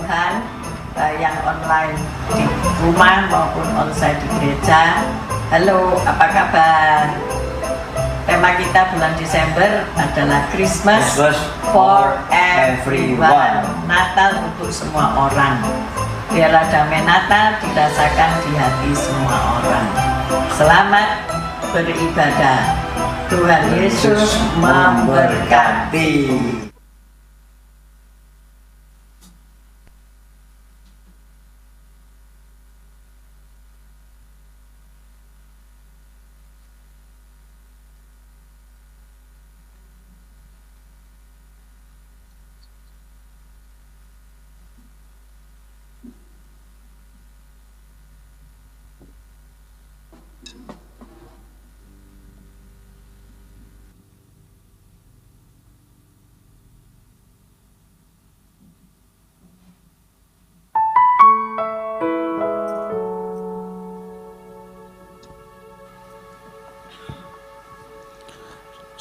Tuhan, yang online di rumah maupun onsite di gereja. Halo, apa kabar? Tema kita bulan Desember adalah Christmas for everyone. Natal untuk semua orang. Biarlah damai Natal dirasakan di hati semua orang. Selamat beribadah. Tuhan Yesus memberkati.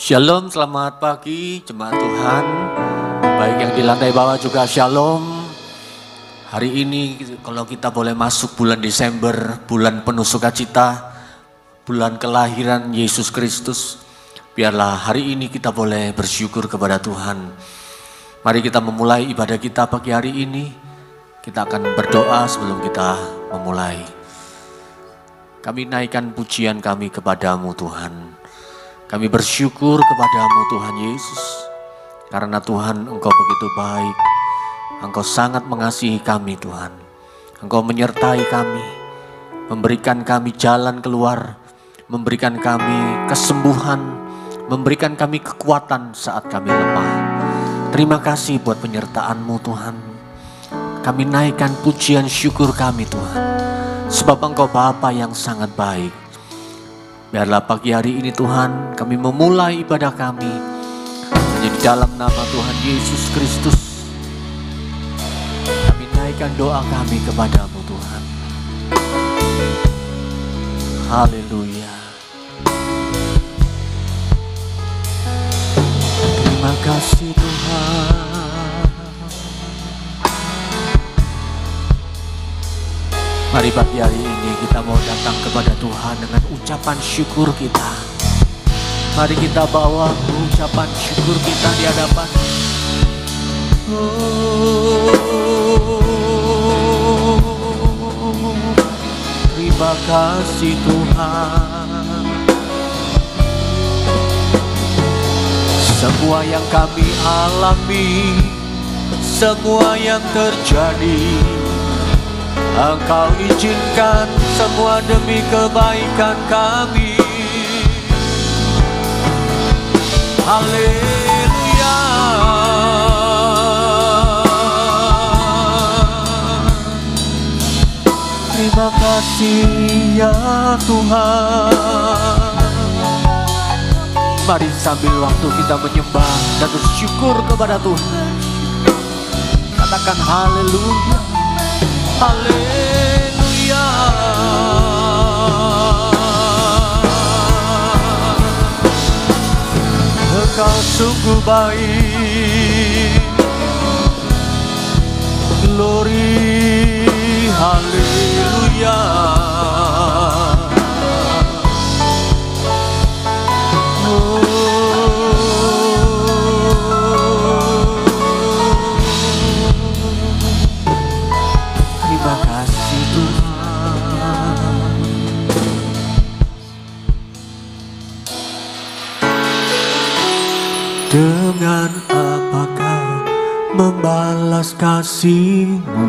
Shalom, selamat pagi jemaat Tuhan. Baik yang di lantai bawah juga shalom. Hari ini kalau kita boleh masuk bulan Desember, bulan penuh sukacita, bulan kelahiran Yesus Kristus. Biarlah hari ini kita boleh bersyukur kepada Tuhan. Mari kita memulai ibadah kita pagi hari ini. Kita akan berdoa sebelum kita memulai. Kami naikkan pujian kami kepadamu Tuhan. Kami bersyukur kepadamu Tuhan Yesus, karena Tuhan Engkau begitu baik, Engkau sangat mengasihi kami Tuhan. Engkau menyertai kami, memberikan kami jalan keluar, memberikan kami kesembuhan, memberikan kami kekuatan saat kami lemah. Terima kasih buat penyertaan-Mu Tuhan. Kami naikkan pujian syukur kami Tuhan, sebab Engkau Bapa yang sangat baik. Biarlah pagi hari ini Tuhan kami memulai ibadah kami hanya di dalam nama Tuhan Yesus Kristus. Kami naikkan doa kami kepadamu Tuhan. Haleluya. Terima kasih Tuhan. Mari pagi hari ini kita mau datang kepada Tuhan dengan ucapan syukur kita. Mari kita bawa ucapan syukur kita di hadapan. Terima kasih Tuhan. Semua yang kami alami, semua yang terjadi, Engkau izinkan semua demi kebaikan kami. Haleluya. Terima kasih ya Tuhan. Mari sambil waktu kita menyembah dan bersyukur kepada Tuhan, katakan haleluya. Haleluya. Engkau sungguh baik. Glory, haleluya. Terima kasih Tuhan. Dengan apakah membalas kasih-Mu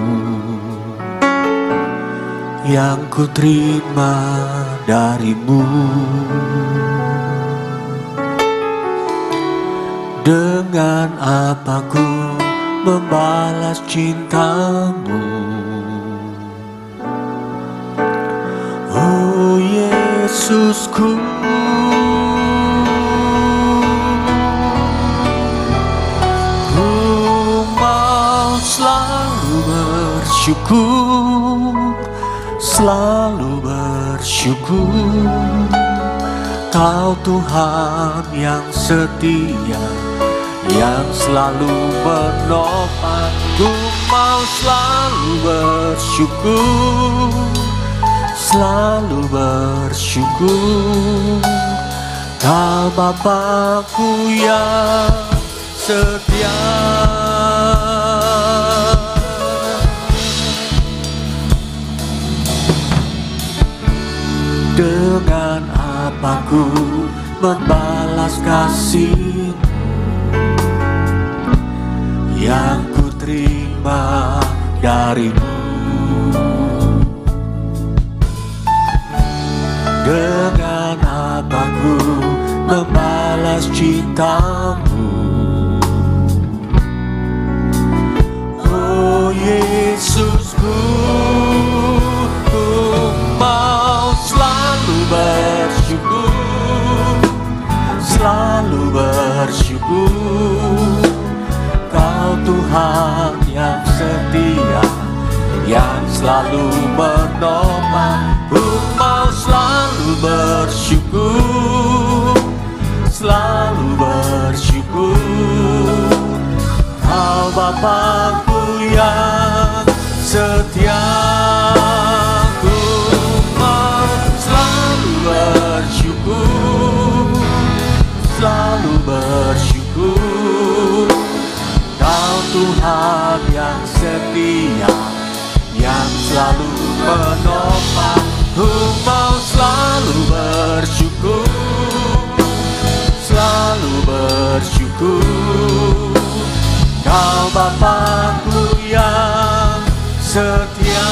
yang ku terima dari-Mu? Dengan apa ku membalas cinta-Mu? Oh Yesusku, ku mau selalu bersyukur, selalu bersyukur. Kau Tuhan yang setia yang selalu menopang. Ku mau selalu bersyukur, selalu bersyukur. Kau Bapakku yang setia. Dengan apa ku membalas kasih yang ku terima darimu? Dengan apa ku membalas cintamu? Oh Yesusku, ku mau selalu bersyukur, selalu bersyukur. Kau Tuhan yang setia, yang selalu menopang. Ku mau selalu bersyukur, selalu bersyukur. Kau Bapakku yang setia. Ku mau selalu bersyukur, selalu bersyukur. Kau Tuhan yang setia, yang selalu menopang. Ku mau selalu bersyukur, selalu bersyukur. Kau Bapakku yang setia.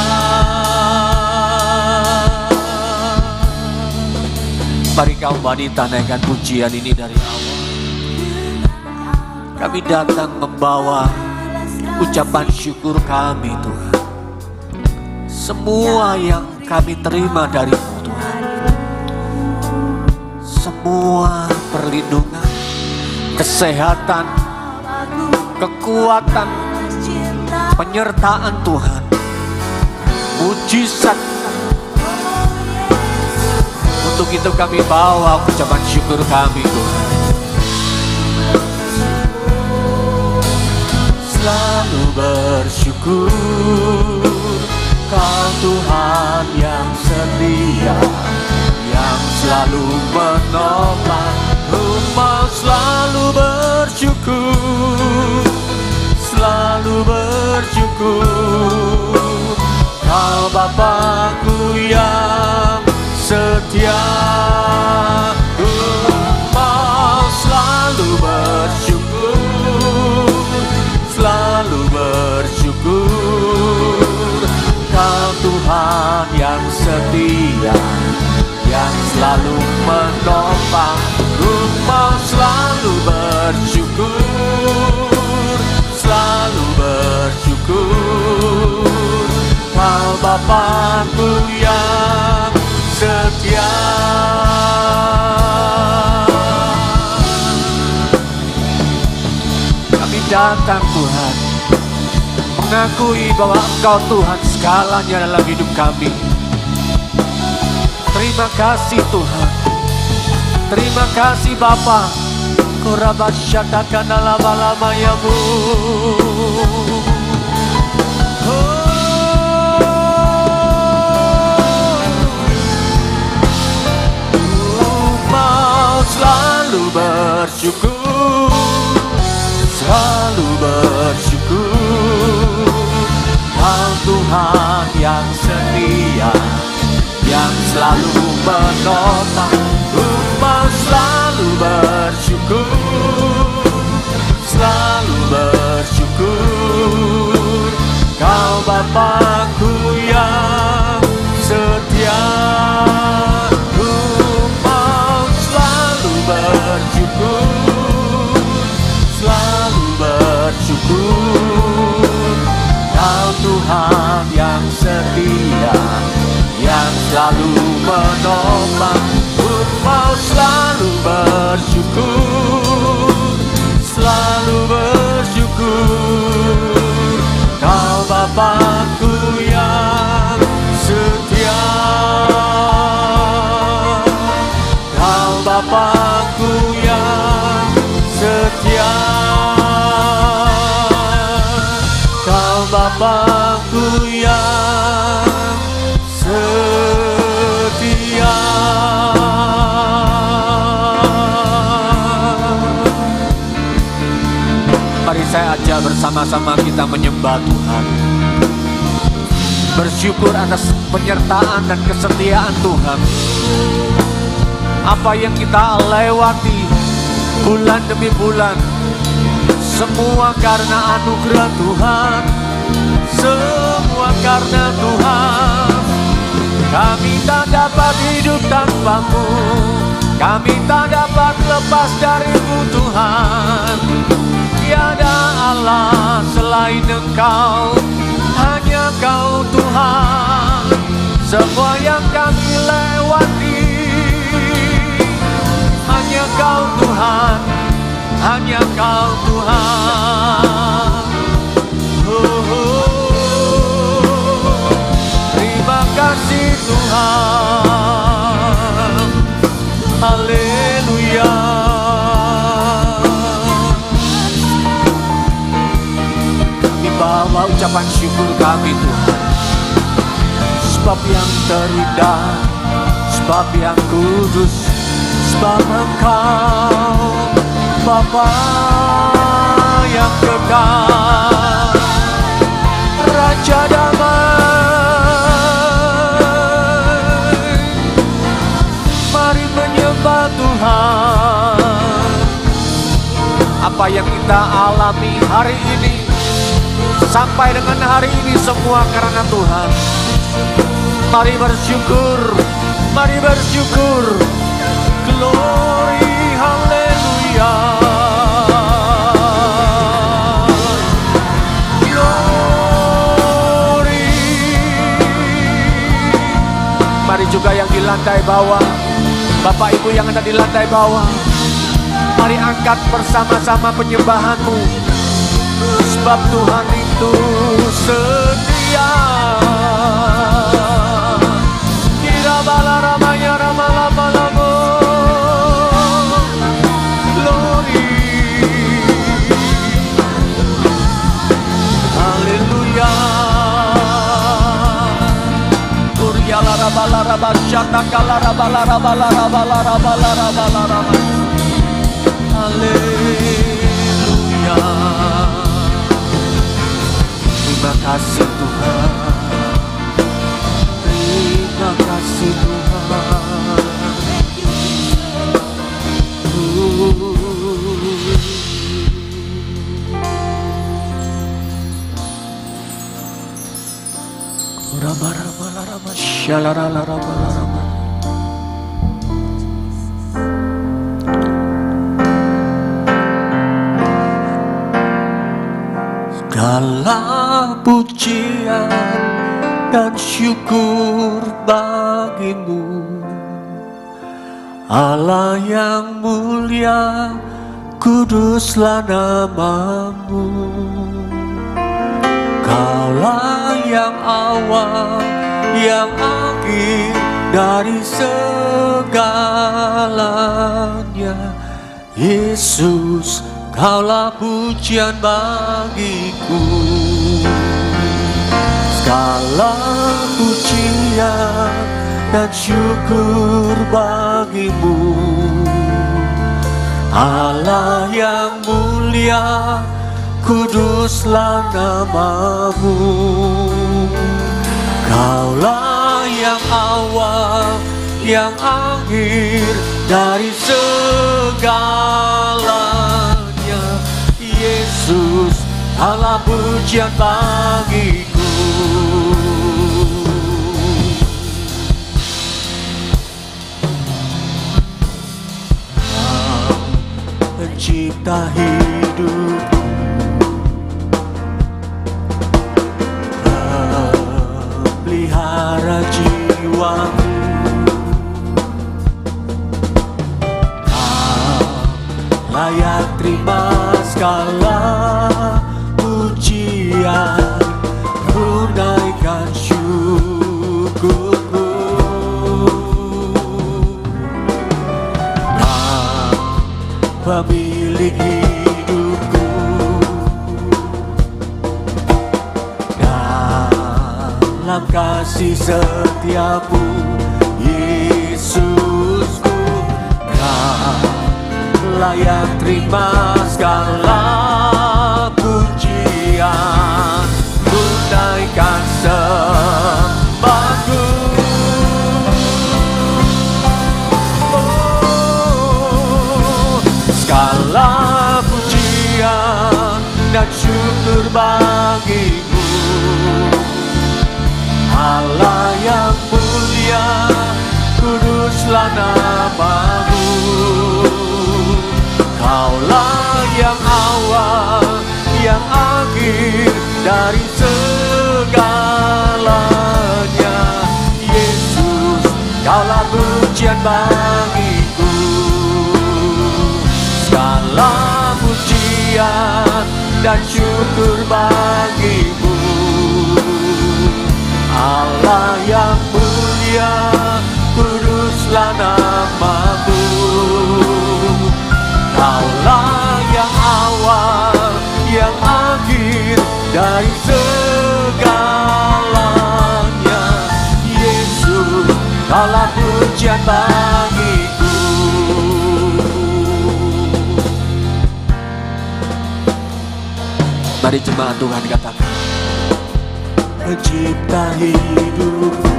Mari kau wanita naikkan pujian ini dari awal. Kami datang membawa ucapan syukur kami Tuhan. Semua yang kami terima darimu Tuhan, semua perlindungan, kesehatan, kekuatan, penyertaan Tuhan, mujizat. Untuk itu kami bawa ucapan syukur kami Tuhan. Selalu bersyukur, Kau Tuhan yang setia, yang selalu menopang. Ku mau selalu bersyukur, selalu bersyukur. Kau Bapakku yang setia. Ku mau selalu bersyukur, selalu bersyukur. Kau Tuhan yang setia, yang selalu menopang. Ku mau selalu bersyukur, selalu bersyukur. Kau Bapakku yang setia. Kami datang Tuhan, mengakui bahwa Engkau Tuhan segalanya dalam hidup kami. Terima kasih Tuhan, terima kasih Bapa. Kurabasyadakan lama-lama yamu. Mau selalu bersyukur, selalu bersyukur. Kau Tuhan yang setia, yang selalu menopang. Ku mau selalu bersyukur, selalu bersyukur. Kau Bapakku yang setia. Ku mau selalu bersyukur, selalu bersyukur. Kau Tuhan yang setia, yang selalu menopang. Ku mau selalu bersyukur, selalu bersyukur. Kau Bapakku yang setia. Kau Bapakku yang setia. saudara bersama-sama kita menyembah Tuhan. Bersyukur atas penyertaan dan kesetiaan Tuhan. Apa yang kita lewati bulan demi bulan, semua karena anugerah Tuhan, semua karena Tuhan. Kami tak dapat hidup tanpamu, kami tak dapat lepas darimu Tuhan. Tiada Allah selain Engkau, hanya Kau Tuhan. Semua yang kami lewati, hanya Kau Tuhan, hanya Kau Tuhan. Terima kasih Tuhan. Haleluya. Kami bawa ucapan syukur kami Tuhan, sebab yang terindah, sebab yang kudus, sebab Engkau Bapa yang kekal, Raja damai. Mari menyembah Tuhan. Apa yang kita alami hari ini, sampai dengan hari ini, semua karena Tuhan. Mari bersyukur, mari bersyukur. Glory, haleluya. Glory. Mari juga yang di lantai bawah, Bapak Ibu yang ada di lantai bawah, mari angkat bersama-sama penyembahanmu, sebab Tuhan itu setia. Kira bala ramanya ramalama-lamo. Glory. Haleluya. Kuryalaraba syatakalaraba. Haleluya. Terima kasih Tuhan. Terima kasih Tuhan. Raba-raba-laraba, syalarala-raba-laraba. Segala pujian dan syukur bagimu, Allah yang mulia, kuduslah namamu. Kaulah yang awal, yang akhir dari segalanya. Yesus, Kaulah pujian bagiku. Segala pujian dan syukur bagimu, Allah yang mulia, kuduslah namamu. Kaulah yang awal, yang akhir dari segalanya. Yesus, Allah pujian bagiku. Pencipta hidup, pelihara jiwamu, layak terima segala pujian, tunaikan syukurku. Pemilik hidupku, dalam kasih setiamu, Yesusku, Kau layak terima segala pujian. bagimu, Allah yang mulia, kuduslah namamu. Kaulah yang awal, yang akhir dari segalanya. Yesus, kaulah pujian bagiku. Segala pujian dan syukur bagimu, Allah yang mulia, kuduslah namamu. Kaulah yang awal, yang akhir dari segalanya. Yesus, kaulah pujian bagiku. Mari jemaat Tuhan katakan, Pencipta hidupku,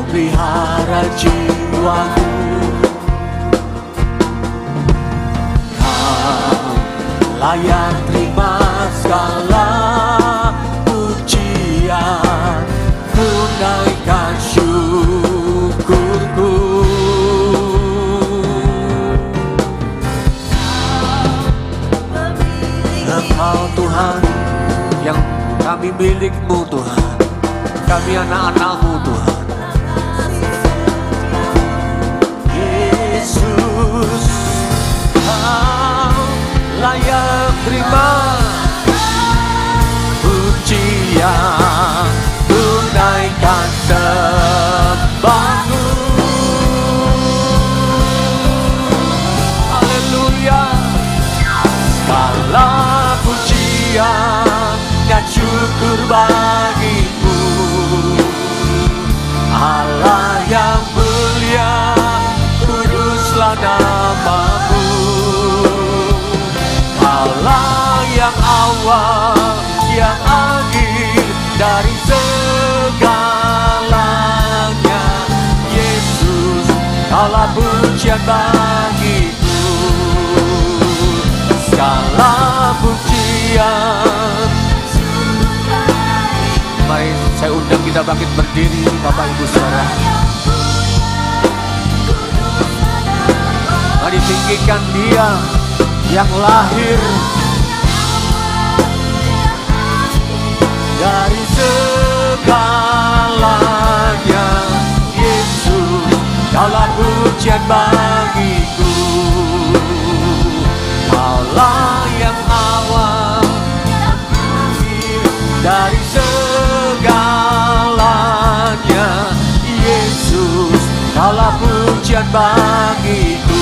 pelihara jiwaku, Kau layak terima segala pujian, tunaikan syukurku. Engkau Tuhan yang kami milikmu Tuhan, kami anak-anakmu Tuhan. Yesus, Kau layak terima pujian, tunaikan sembahku. Haleluya. Segala pujian dan syukur bagimu, Allah yang mulia, kuduslah namamu. Allah yang awal, yang akhir dari segalanya. Yesus, kaulah pujian bagiku. Segala pujian. Mari saya undang kita bangkit berdiri, Bapak Ibu Saudara. Mari tinggikan Dia yang lahir dari segalanya. Yesus, kaulah pujian bagiku. Kaulah yang awal, dari segalanya. Yesus, kaulah pujian bagiku.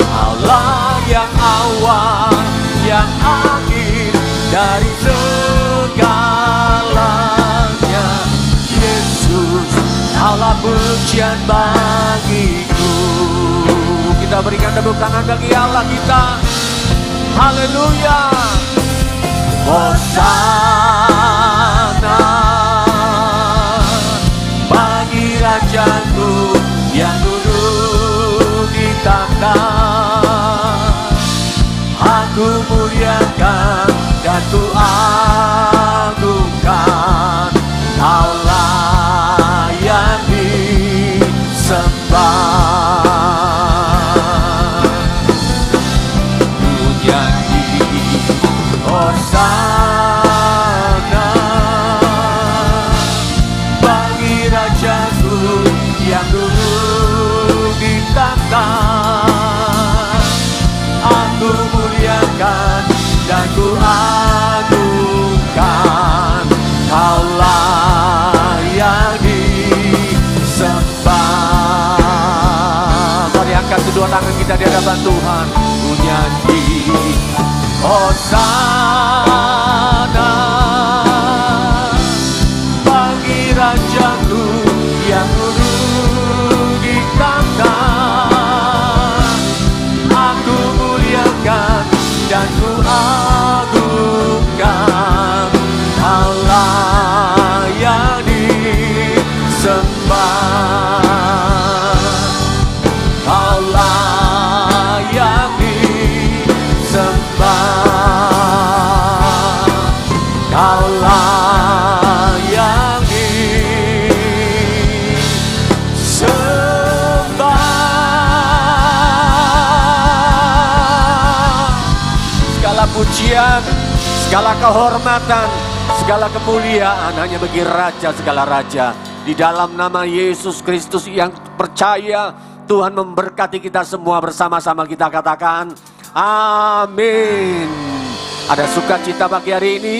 Kaulah yang awal, yang akhir dari segalanya. Yesus, kaulah pujian bagiku. Kita berikan tepuk tangan bagi Allah kita. Haleluya. Hosana bagi Rajaku yang duduk di tangga. Aku muliakan dan ku agungkan. Kaulah yang disembah. Ku nyanyi Hosana bagi Rajaku yang duduk di tahta. Aku muliakan dan ku agungkan. Kaulah yang disembah. Mari angkat kedua tangan kita di hadapan Tuhan. Ku nyanyi Hosana bagi Rajaku yang duduk di tahta. Aku muliakan dan ku agungkan. Allah yang disembah. Allah pujian, segala kehormatan, segala kemuliaan hanya bagi Raja segala Raja. Di dalam nama Yesus Kristus yang percaya, Tuhan memberkati kita semua, bersama-sama kita katakan amin. Ada sukacita pagi hari ini,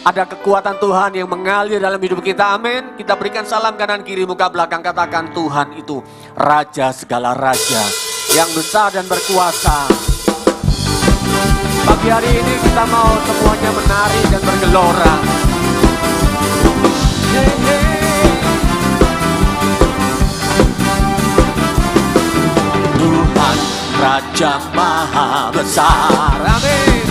ada kekuatan Tuhan yang mengalir dalam hidup kita, amin. Kita berikan salam kanan kiri muka belakang, katakan Tuhan itu Raja segala Raja yang besar dan berkuasa. Pagi hari ini kita mau semuanya menari dan bergelora. Tuhan Raja Maha Besar, amin.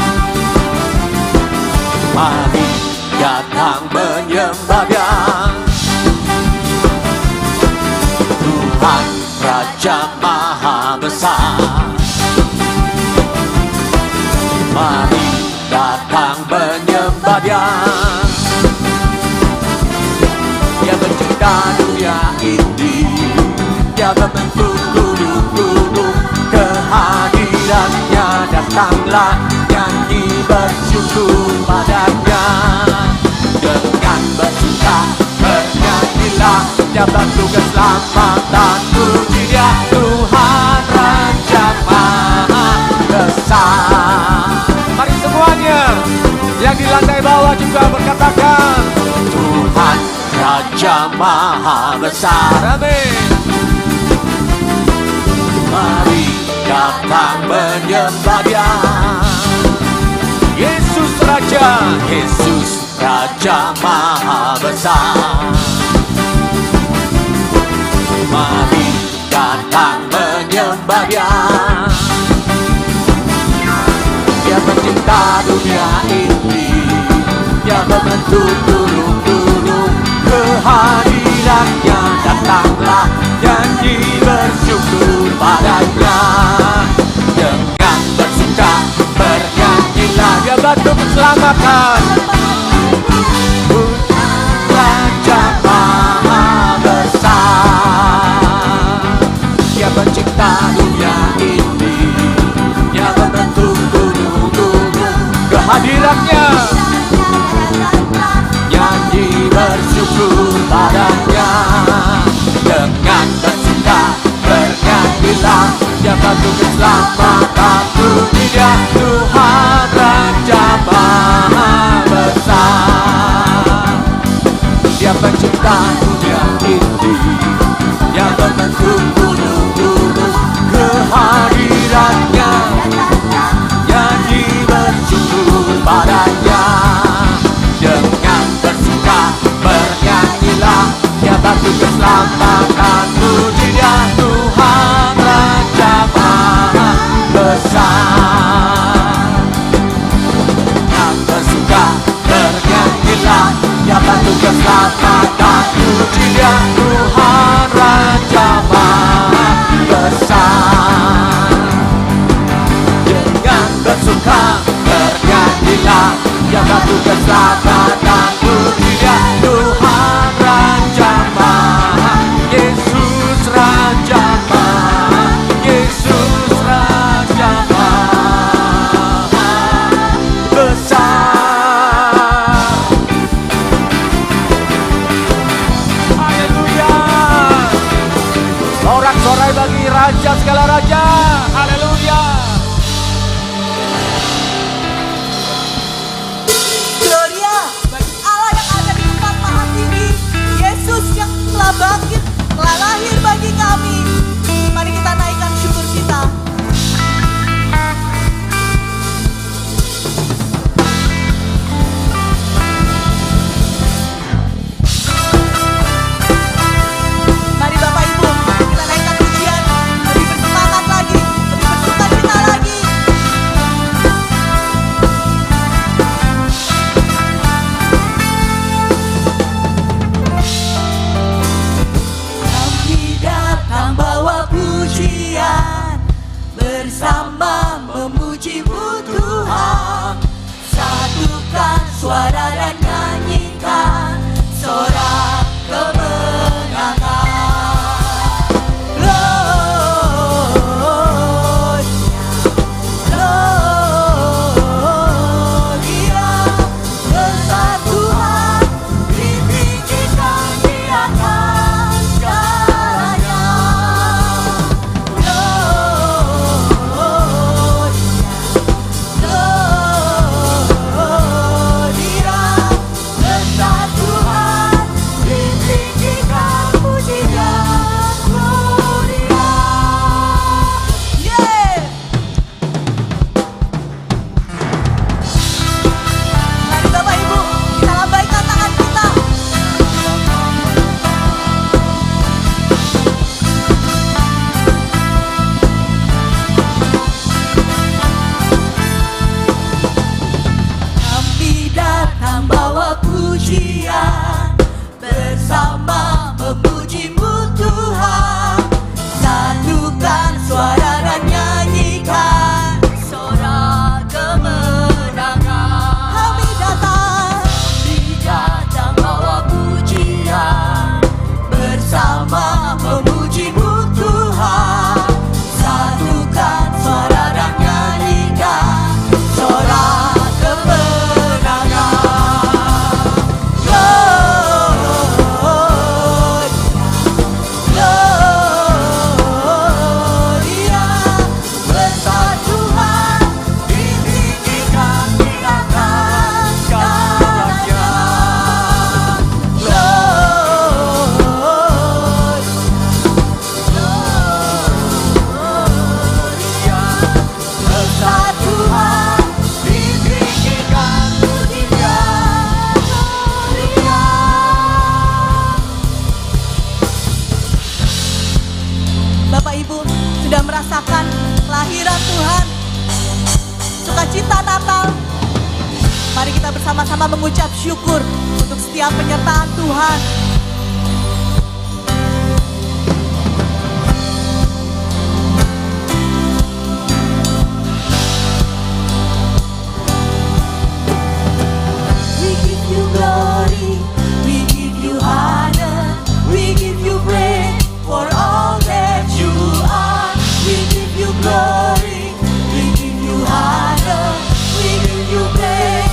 Mari datang menyembah Dia. Tuhan Raja Maha Besar, mari datang menyembah Dia. Dia mencipta dunia ini, Dia membentuk gunung-gunung. Kehadirannya datanglah, nyanyi bersyukur padanya. Dengan bersuka bernyanyilah, Dia bantu keselamatan. Puji Dia, Tuhan Raja Maha Besar. Mari semuanya yang di lantai bawah juga berkatakan Tuhan Raja Maha Besar, amin. Mari datang menyembah Dia. Yesus Raja, Yesus Raja Maha Besar. Mari datang menyembah Dia. Dia mencipta dunia ini, Dia membentuk gunung-gunung. Kehadirannya datanglah, nyanyi bersyukur padanya. Dengan bersuka bernyanyilah, Dia bantu keselamatan. Raja Maha Besar, Dia mencipta dunia ini, Dia membentuk gunung-gunung. Kehadirannya nyanyi bersyukur padanya. Dengan bersuka bernyanyilah, Dia bantu keselamatan. Puji Dia, Tuhan Raja Maha Besar. Dia pencipta dunia ini, Dia membentuk gunung-gunung. Kehadirannya nyanyi bersyukur padanya. Dengan bersuka bernyanyilah, Dia bantu keselamatan. Puji Dia, Tuhan Raja Maha Besar. Dengan bersuka bernyanyilah, Dia bantu keselamatan. Puji Dia, Tuhan Raja Maha Besar. Dengan bersuka bernyanyilah, Dia bantu keselamatan. Puji Dia, Tuhan Raja Maha, Yesus Raja Maha, Yesus Raja Maha Besar. Haleluya. Sorak-sorai bagi Raja segala Raja. Haleluya. Gloria bagi Allah yang ada di tempat maha tinggi, Yesus yang telah bangkit, telah lahir bagi kami. Mari kita naikkan syukur kita. Mari Bapak Ibu, kita naikkan pujian, beri bersemangat. Bapak Ibu sudah merasakan kelahiran Tuhan, sukacita Natal. Mari kita bersama-sama mengucap syukur untuk setiap penyertaan Tuhan. We give you glory, we give you honor, we give you praise for all that you are. We give you glory, we give you honor, we give you praise.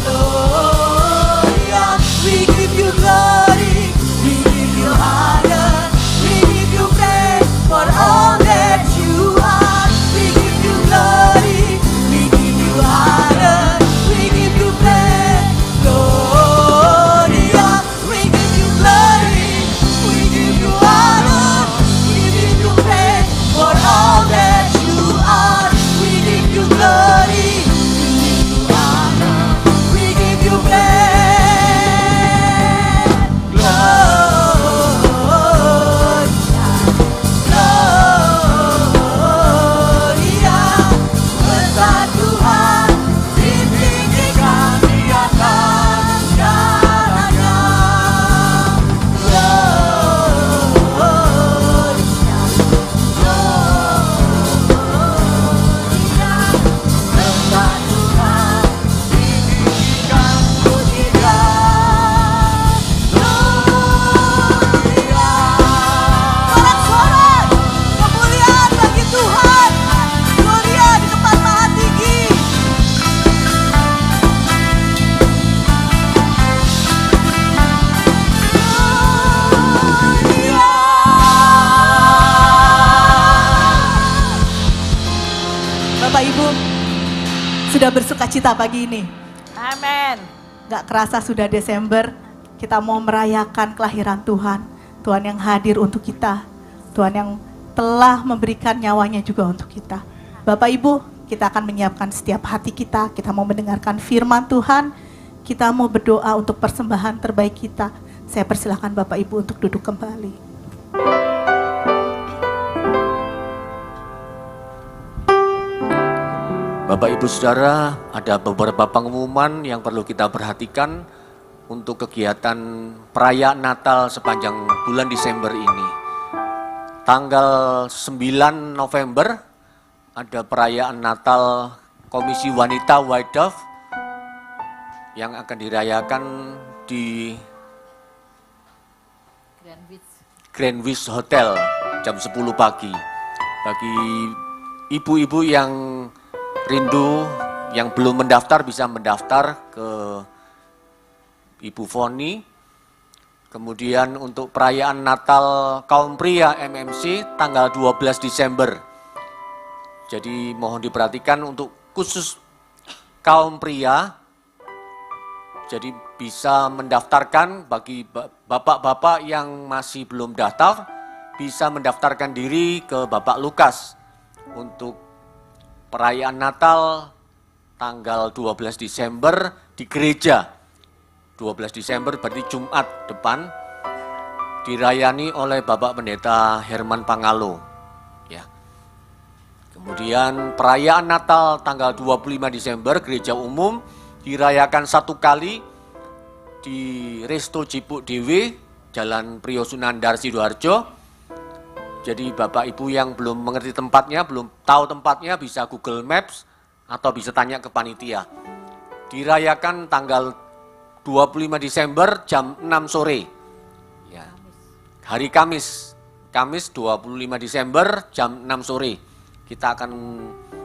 Gloria, we give you glory, we give you honor, we give you praise for all that you are. We give you glory, we give you honor, we give you praise. Gloria, we give you glory, we give you honor, we give you praise for all that you are. We give you glory, we give you honor, we give you praise. Gloria, besar Tuhan, ditinggikan di atas segalanya. Gloria, besar Tuhan, ditinggikan pujian. Gloria, sorak-sorak kemuliaan bagi Tuhan. Gloria di tempat maha tinggi. Gloria. Bapak Ibu sudah bersukacita pagi ini. Amin. Gak kerasa sudah Desember, kita mau merayakan kelahiran Tuhan. Tuhan yang hadir untuk kita. Tuhan yang telah memberikan nyawanya juga untuk kita. Bapak Ibu, kita akan menyiapkan setiap hati kita. Kita mau mendengarkan firman Tuhan. Kita mau berdoa untuk persembahan terbaik kita. Saya persilahkan Bapak Ibu untuk duduk kembali. Bapak Ibu Saudara, ada beberapa pengumuman yang perlu kita perhatikan untuk kegiatan perayaan Natal sepanjang bulan Desember ini. Tanggal 9 November ada perayaan Natal Komisi Wanita White Dove yang akan dirayakan di Greenwich Hotel jam 10 pagi. Bagi ibu-ibu yang rindu, yang belum mendaftar bisa mendaftar ke Ibu Foni. Kemudian untuk perayaan Natal kaum pria MMC tanggal 12 Desember. Jadi mohon diperhatikan untuk khusus kaum pria. Jadi bisa mendaftarkan bagi bapak-bapak yang masih belum daftar, bisa mendaftarkan diri ke Bapak Lukas untuk perayaan Natal tanggal 12 Desember di gereja. 12 Desember berarti Jumat depan, dirayani oleh Bapak Pendeta Herman Pangalo. Ya. Kemudian perayaan Natal tanggal 25 Desember gereja umum dirayakan satu kali di Resto Cipuk Dewe, Jalan Priyosunandar Sidoarjo. Jadi Bapak Ibu yang belum mengerti tempatnya, belum tahu tempatnya bisa Google Maps atau bisa tanya ke panitia. Dirayakan tanggal 25 Desember jam 6 sore. Ya. Hari Kamis 25 Desember jam 6 sore. Kita akan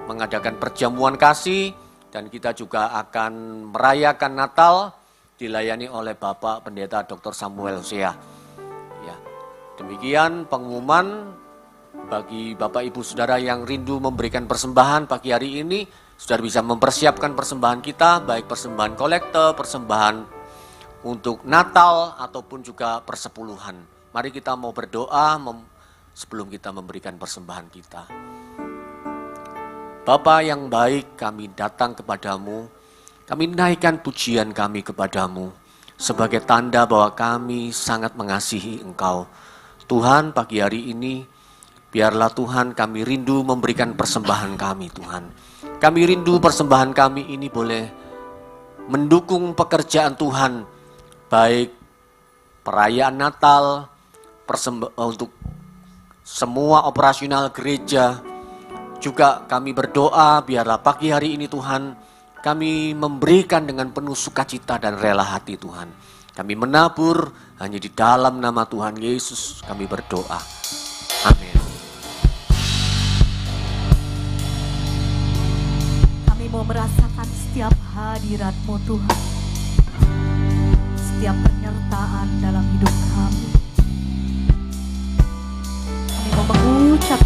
mengadakan perjamuan kasih dan kita juga akan merayakan Natal dilayani oleh Bapak Pendeta Dr. Samuel Hosea. Ya. Demikian pengumuman bagi Bapak Ibu Saudara yang rindu memberikan persembahan pagi hari ini, saudara bisa mempersiapkan persembahan kita, baik persembahan kolekte, persembahan untuk Natal ataupun juga persepuluhan. Mari kita mau berdoa sebelum kita memberikan persembahan kita. Bapa yang baik, kami datang kepadamu, kami naikkan pujian kami kepadamu sebagai tanda bahwa kami sangat mengasihi Engkau. Tuhan, pagi hari ini Biarlah Tuhan kami rindu memberikan persembahan kami Tuhan. Kami rindu persembahan kami ini boleh mendukung pekerjaan Tuhan, baik perayaan Natal, untuk semua operasional gereja. Juga kami berdoa biarlah pagi hari ini Tuhan, kami memberikan dengan penuh sukacita dan rela hati Tuhan. Kami menabur hanya di dalam nama Tuhan Yesus kami berdoa. Amin. Kami mau merasakan setiap hadirat-Mu Tuhan, setiap penyertaan dalam hidup kami. Kami mau mengucap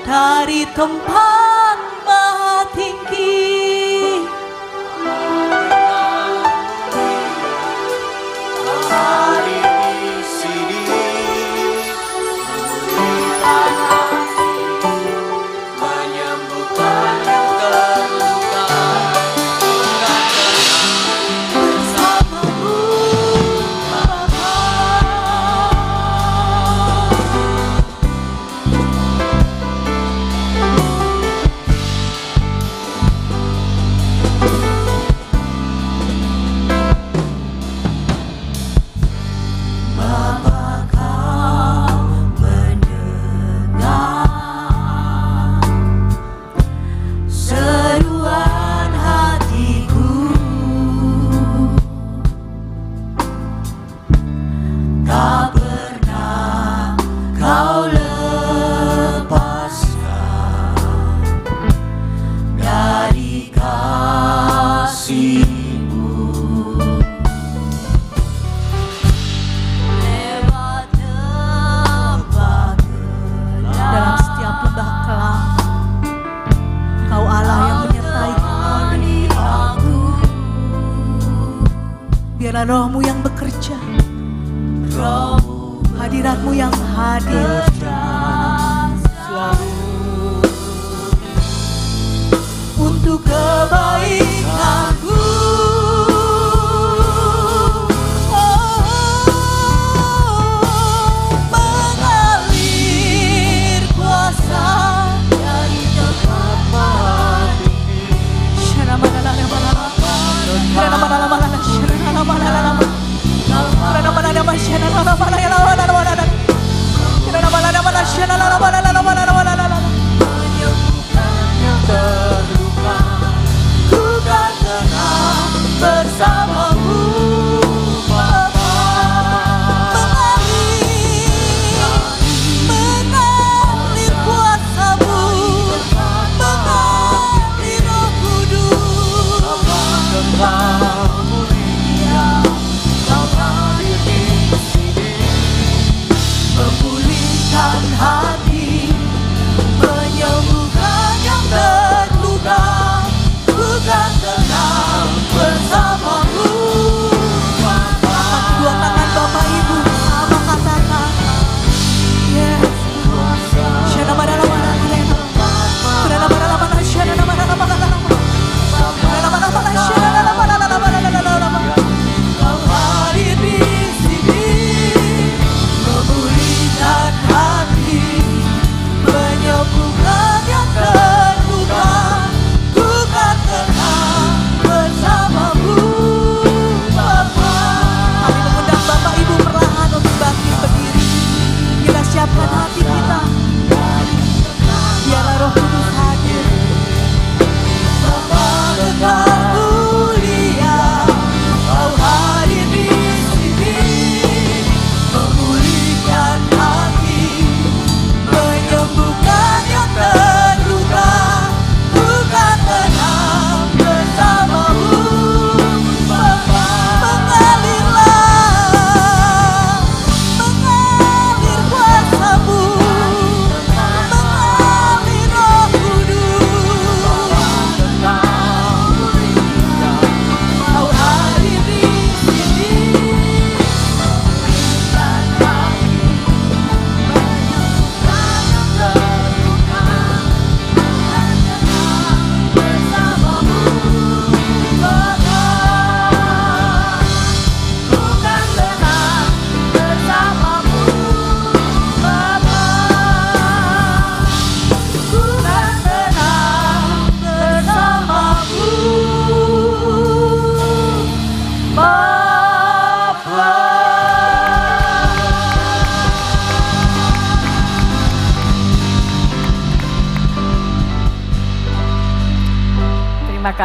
dari tempat maha tinggi. Hari di sini memulihkan hati, menyembuhkan yang terluka, bersamamu Bapa. Biarlah Roh-Mu yang bekerja, hadirat-Mu yang hadir selalu untuk kebaikanku. Mengalir kuasa dari tempat maha tinggi. Menyembuhkan yang terluka, ku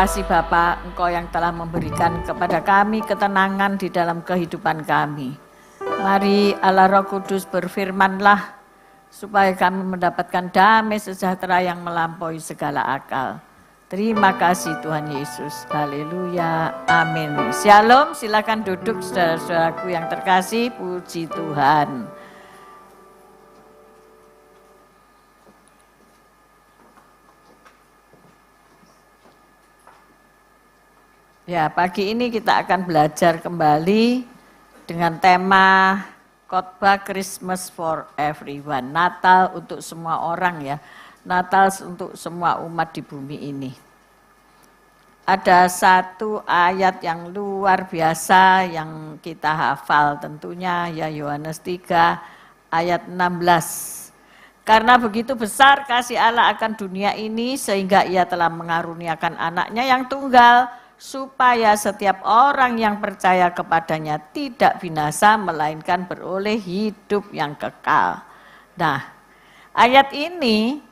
kasih Bapa, Engkau yang telah memberikan kepada kami ketenangan di dalam kehidupan kami. Mari Allah Roh Kudus berfirmanlah, supaya kami mendapatkan damai sejahtera yang melampaui segala akal. Terima kasih Tuhan Yesus. Haleluya. Amin. Shalom. Silakan duduk saudara-saudaraku yang terkasih. Puji Tuhan. Ya, pagi ini kita akan belajar kembali dengan tema khotbah Christmas for everyone. Natal untuk semua orang ya. Natal untuk semua umat di bumi ini. Ada satu ayat yang luar biasa yang kita hafal tentunya ya, Yohanes 3 ayat 16. Karena begitu besar kasih Allah akan dunia ini sehingga ia telah mengaruniakan anaknya yang tunggal supaya setiap orang yang percaya kepadanya tidak binasa melainkan beroleh hidup yang kekal. Nah, ayat ini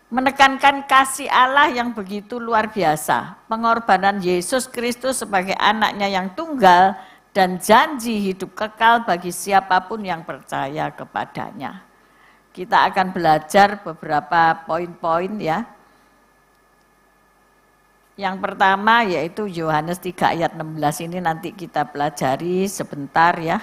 menekankan kasih Allah yang begitu luar biasa, pengorbanan Yesus Kristus sebagai anaknya yang tunggal dan janji hidup kekal bagi siapapun yang percaya kepadanya. Kita akan belajar beberapa poin-poin ya. Yang pertama yaitu Yohanes 3 ayat 16 ini nanti kita pelajari sebentar ya.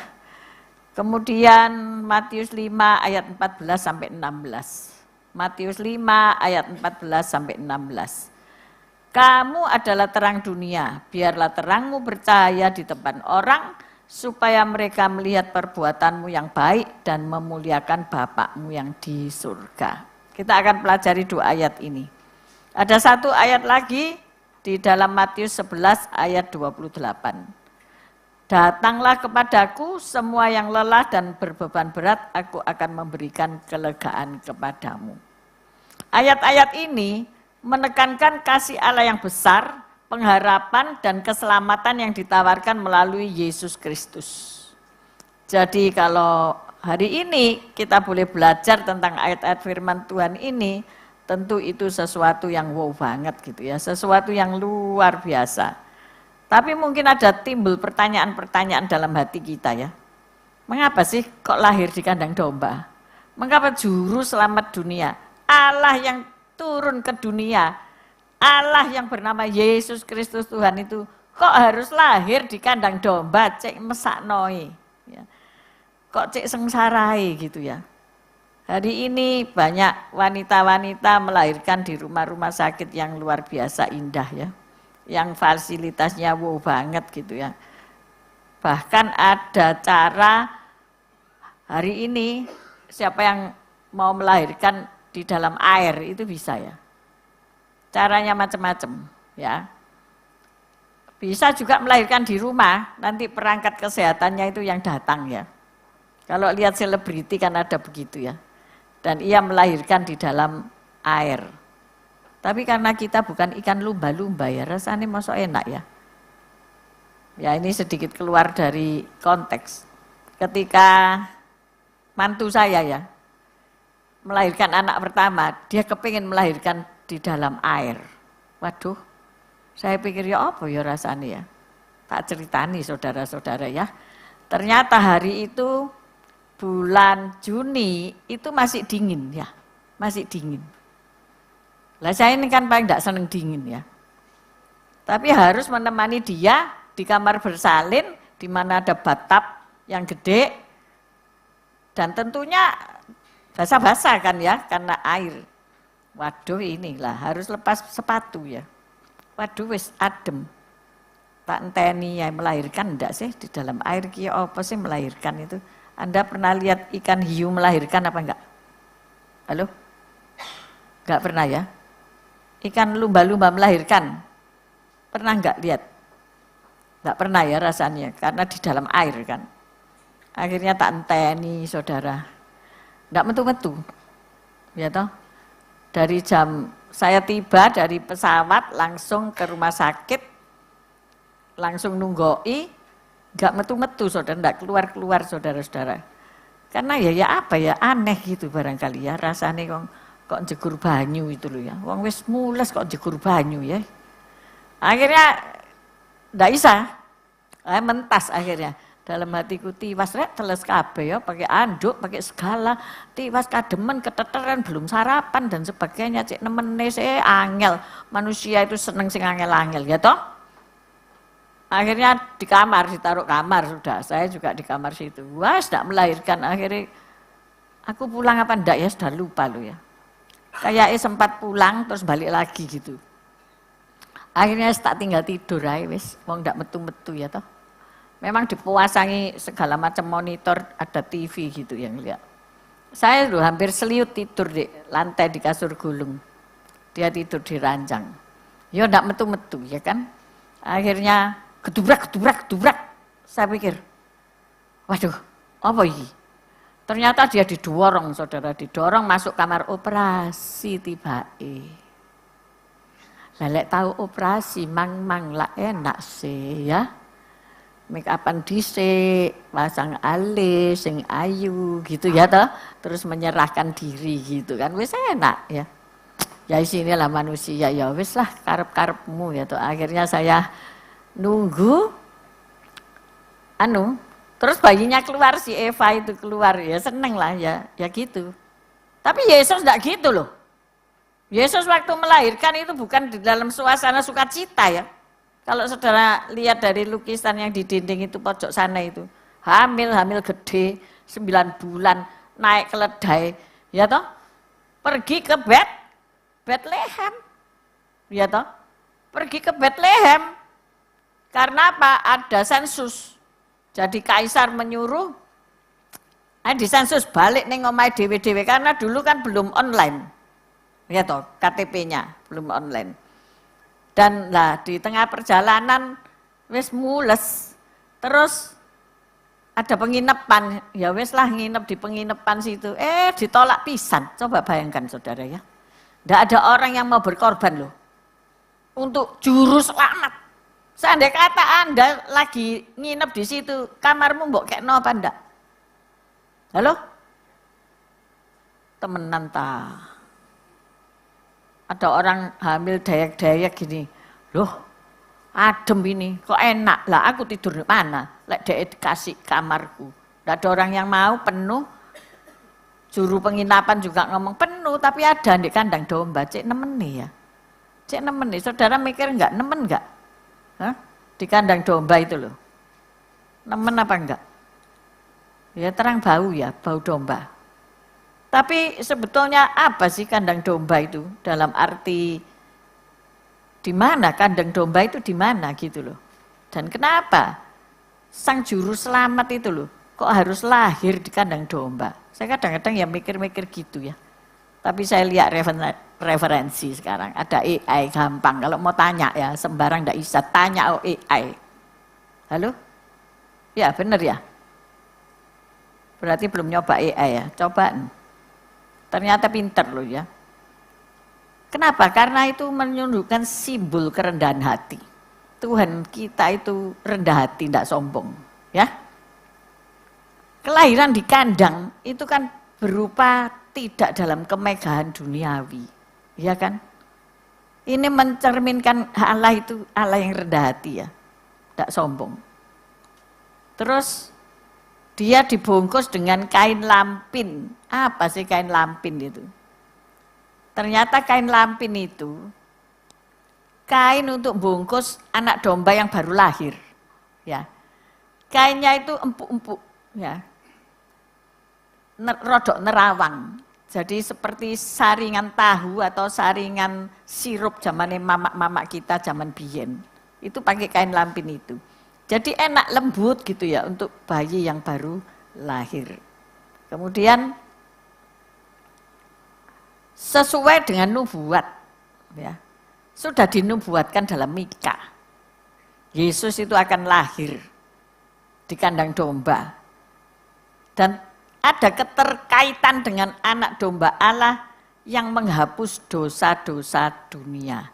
Kemudian Matius 5 ayat 14 sampai 16. Matius 5 ayat 14 sampai 16. Kamu adalah terang dunia, biarlah terangmu bercahaya di depan orang, supaya mereka melihat perbuatanmu yang baik dan memuliakan Bapakmu yang di surga. Kita akan pelajari 2 ayat ini. Ada satu ayat lagi di dalam Matius 11 ayat 28. Datanglah kepadaku semua yang lelah dan berbeban berat, aku akan memberikan kelegaan kepadamu. Ayat-ayat ini menekankan kasih Allah yang besar, pengharapan dan keselamatan yang ditawarkan melalui Yesus Kristus. Jadi kalau hari ini kita boleh belajar tentang ayat-ayat firman Tuhan ini, tentu itu sesuatu yang wow banget gitu ya, sesuatu yang luar biasa. Tapi mungkin ada timbul pertanyaan-pertanyaan dalam hati kita ya. Mengapa sih kok lahir di kandang domba? Mengapa juru selamat dunia, Allah yang turun ke dunia, Allah yang bernama Yesus Kristus Tuhan itu kok harus lahir di kandang domba, cek mesaknoi, ya. Kok cek sengsarai gitu ya. Hari ini banyak wanita-wanita melahirkan di rumah-rumah sakit yang luar biasa indah ya. Yang fasilitasnya wow banget gitu ya. Bahkan ada cara hari ini siapa yang mau melahirkan di dalam air itu bisa ya. Caranya macam-macam ya. Bisa juga melahirkan di rumah, nanti perangkat kesehatannya itu yang datang ya. Kalau lihat selebriti kan ada begitu ya. Dan ia melahirkan di dalam air. Tapi karena kita bukan ikan lumba-lumba ya, rasanya masuk enak ya. Ya ini sedikit keluar dari konteks. Ketika mantu saya ya, melahirkan anak pertama, dia kepingin melahirkan di dalam air. Waduh, saya pikir ya apa ya rasanya ya. Tak ceritani saudara-saudara ya. Ternyata hari itu bulan Juni itu masih dingin ya, masih dingin. Lah saya ini kan paling tidak seneng dingin ya. Tapi harus menemani dia di kamar bersalin di mana ada bathtub yang gede dan tentunya basah-basah kan ya karena air. Waduh inilah harus lepas sepatu ya. Waduh wis adem. Tak enteni yang melahirkan enggak sih di dalam air ki apa sih melahirkan itu? Anda pernah lihat ikan hiu melahirkan apa enggak? Halo? Enggak pernah ya? Ikan lumba-lumba melahirkan, pernah enggak lihat? Enggak pernah ya rasanya, karena di dalam air kan. Akhirnya tak enteni saudara, enggak metu-metu, ya toh. Dari jam saya tiba dari pesawat langsung ke rumah sakit, langsung nunggoi, enggak metu-metu saudara, enggak keluar-keluar saudara-saudara. Karena ya apa ya aneh gitu barangkali ya rasanya kok jegur banyu itu loh ya. Wong wis mules kok jegur banyu ya. Akhirnya ndak bisa, mentas akhirnya. Dalam hatiku tiwas rek teles kabeh ya, pakai anduk, pakai segala, tiwas kademen, keteteran, belum sarapan dan sebagainya, cek nemene angel. Manusia itu seneng sing angel-angel ya toh. Akhirnya di kamar, ditaruh kamar sudah, saya juga di kamar situ. Wah, sudah melahirkan, akhirnya aku pulang apa ndak ya, sudah lupa lo ya. Kayaknya sempat pulang terus balik lagi gitu. Akhirnya tak tinggal tidur aja wis, wong ndak metu-metu ya toh. Memang dipuasangi segala macam monitor, ada TV gitu yang lihat. Saya loh hampir seliut tidur di lantai di kasur gulung. Dia tidur di ranjang. Ya ndak metu-metu ya kan. Akhirnya gedubrak. Saya pikir, waduh, apa ini? Ternyata dia didorong, saudara, didorong masuk kamar operasi tiba-tiba. Lelek tahu operasi, mang lah enak sih ya. Make upan dhisik, pasang alis sing ayu gitu ya toh, terus menyerahkan diri gitu kan, wis enak ya. Ya isinilah manusia ya wis lah karep-karepmu ya toh. Akhirnya saya nunggu terus bayinya keluar, si Eva itu keluar ya seneng lah ya gitu. Tapi Yesus enggak gitu loh. Yesus waktu melahirkan itu bukan di dalam suasana sukacita ya. Kalau saudara lihat dari lukisan yang di dinding itu pojok sana itu, hamil gede, 9 bulan, naik keledai, ya toh, pergi ke Bethlehem, ya toh, pergi ke Bethlehem, karena apa? Ada sensus, jadi kaisar menyuruh, disensus balik nih ngomai dewe-dewe, karena dulu kan belum online, ya toh, KTP-nya belum online. Dan lah di tengah perjalanan wis mules, terus ada penginapan, ya wis lah nginep di penginapan situ, ditolak pisan. Coba bayangkan saudara ya, tidak ada orang yang mau berkorban loh untuk juru selamat. Seandainya kata Anda lagi nginep di situ, kamarmu mbok kekno apa ndak? Halo? Temenan ta? Ada orang hamil dayak-dayak gini, loh adem ini, kok enak lah aku tidur di mana, lek dek dikasih kamarku. Tidak ada orang yang mau, penuh, juru penginapan juga ngomong penuh, tapi ada di kandang domba, cek nemen nih ya. Cek nemen nih, saudara mikir enggak, nemen enggak? Hah? Di kandang domba itu loh, nemen apa enggak? Ya terang bau ya, bau domba. Tapi sebetulnya apa sih kandang domba itu? Dalam arti di mana kandang domba itu di mana gitu loh. Dan kenapa sang juru selamat itu loh kok harus lahir di kandang domba? Saya kadang-kadang ya mikir-mikir gitu ya. Tapi saya lihat referensi sekarang ada AI gampang. Kalau mau tanya ya sembarang enggak bisa tanya AI. Halo? Ya benar ya. Berarti belum nyoba AI ya. Coba. Ternyata pinter loh ya. Kenapa? Karena itu menunjukkan simbol kerendahan hati. Tuhan kita itu rendah hati, tidak sombong. Ya. Kelahiran di kandang itu kan berupa tidak dalam kemegahan duniawi. Ya kan? Ini mencerminkan Allah itu Allah yang rendah hati ya. Tidak sombong. Terus dia dibungkus dengan kain lampin. Apa sih kain lampin itu? Ternyata kain lampin itu kain untuk bungkus anak domba yang baru lahir. Ya. Kainnya itu empuk-empuk, ya. Rodok nerawang. Jadi seperti saringan tahu atau saringan sirup zamannya mamak-mamak kita zaman biyen. Itu pakai kain lampin itu. Jadi enak lembut gitu ya untuk bayi yang baru lahir. Kemudian sesuai dengan nubuat, ya, sudah dinubuatkan dalam Mika. Yesus itu akan lahir di kandang domba. Dan ada keterkaitan dengan anak domba Allah yang menghapus dosa-dosa dunia.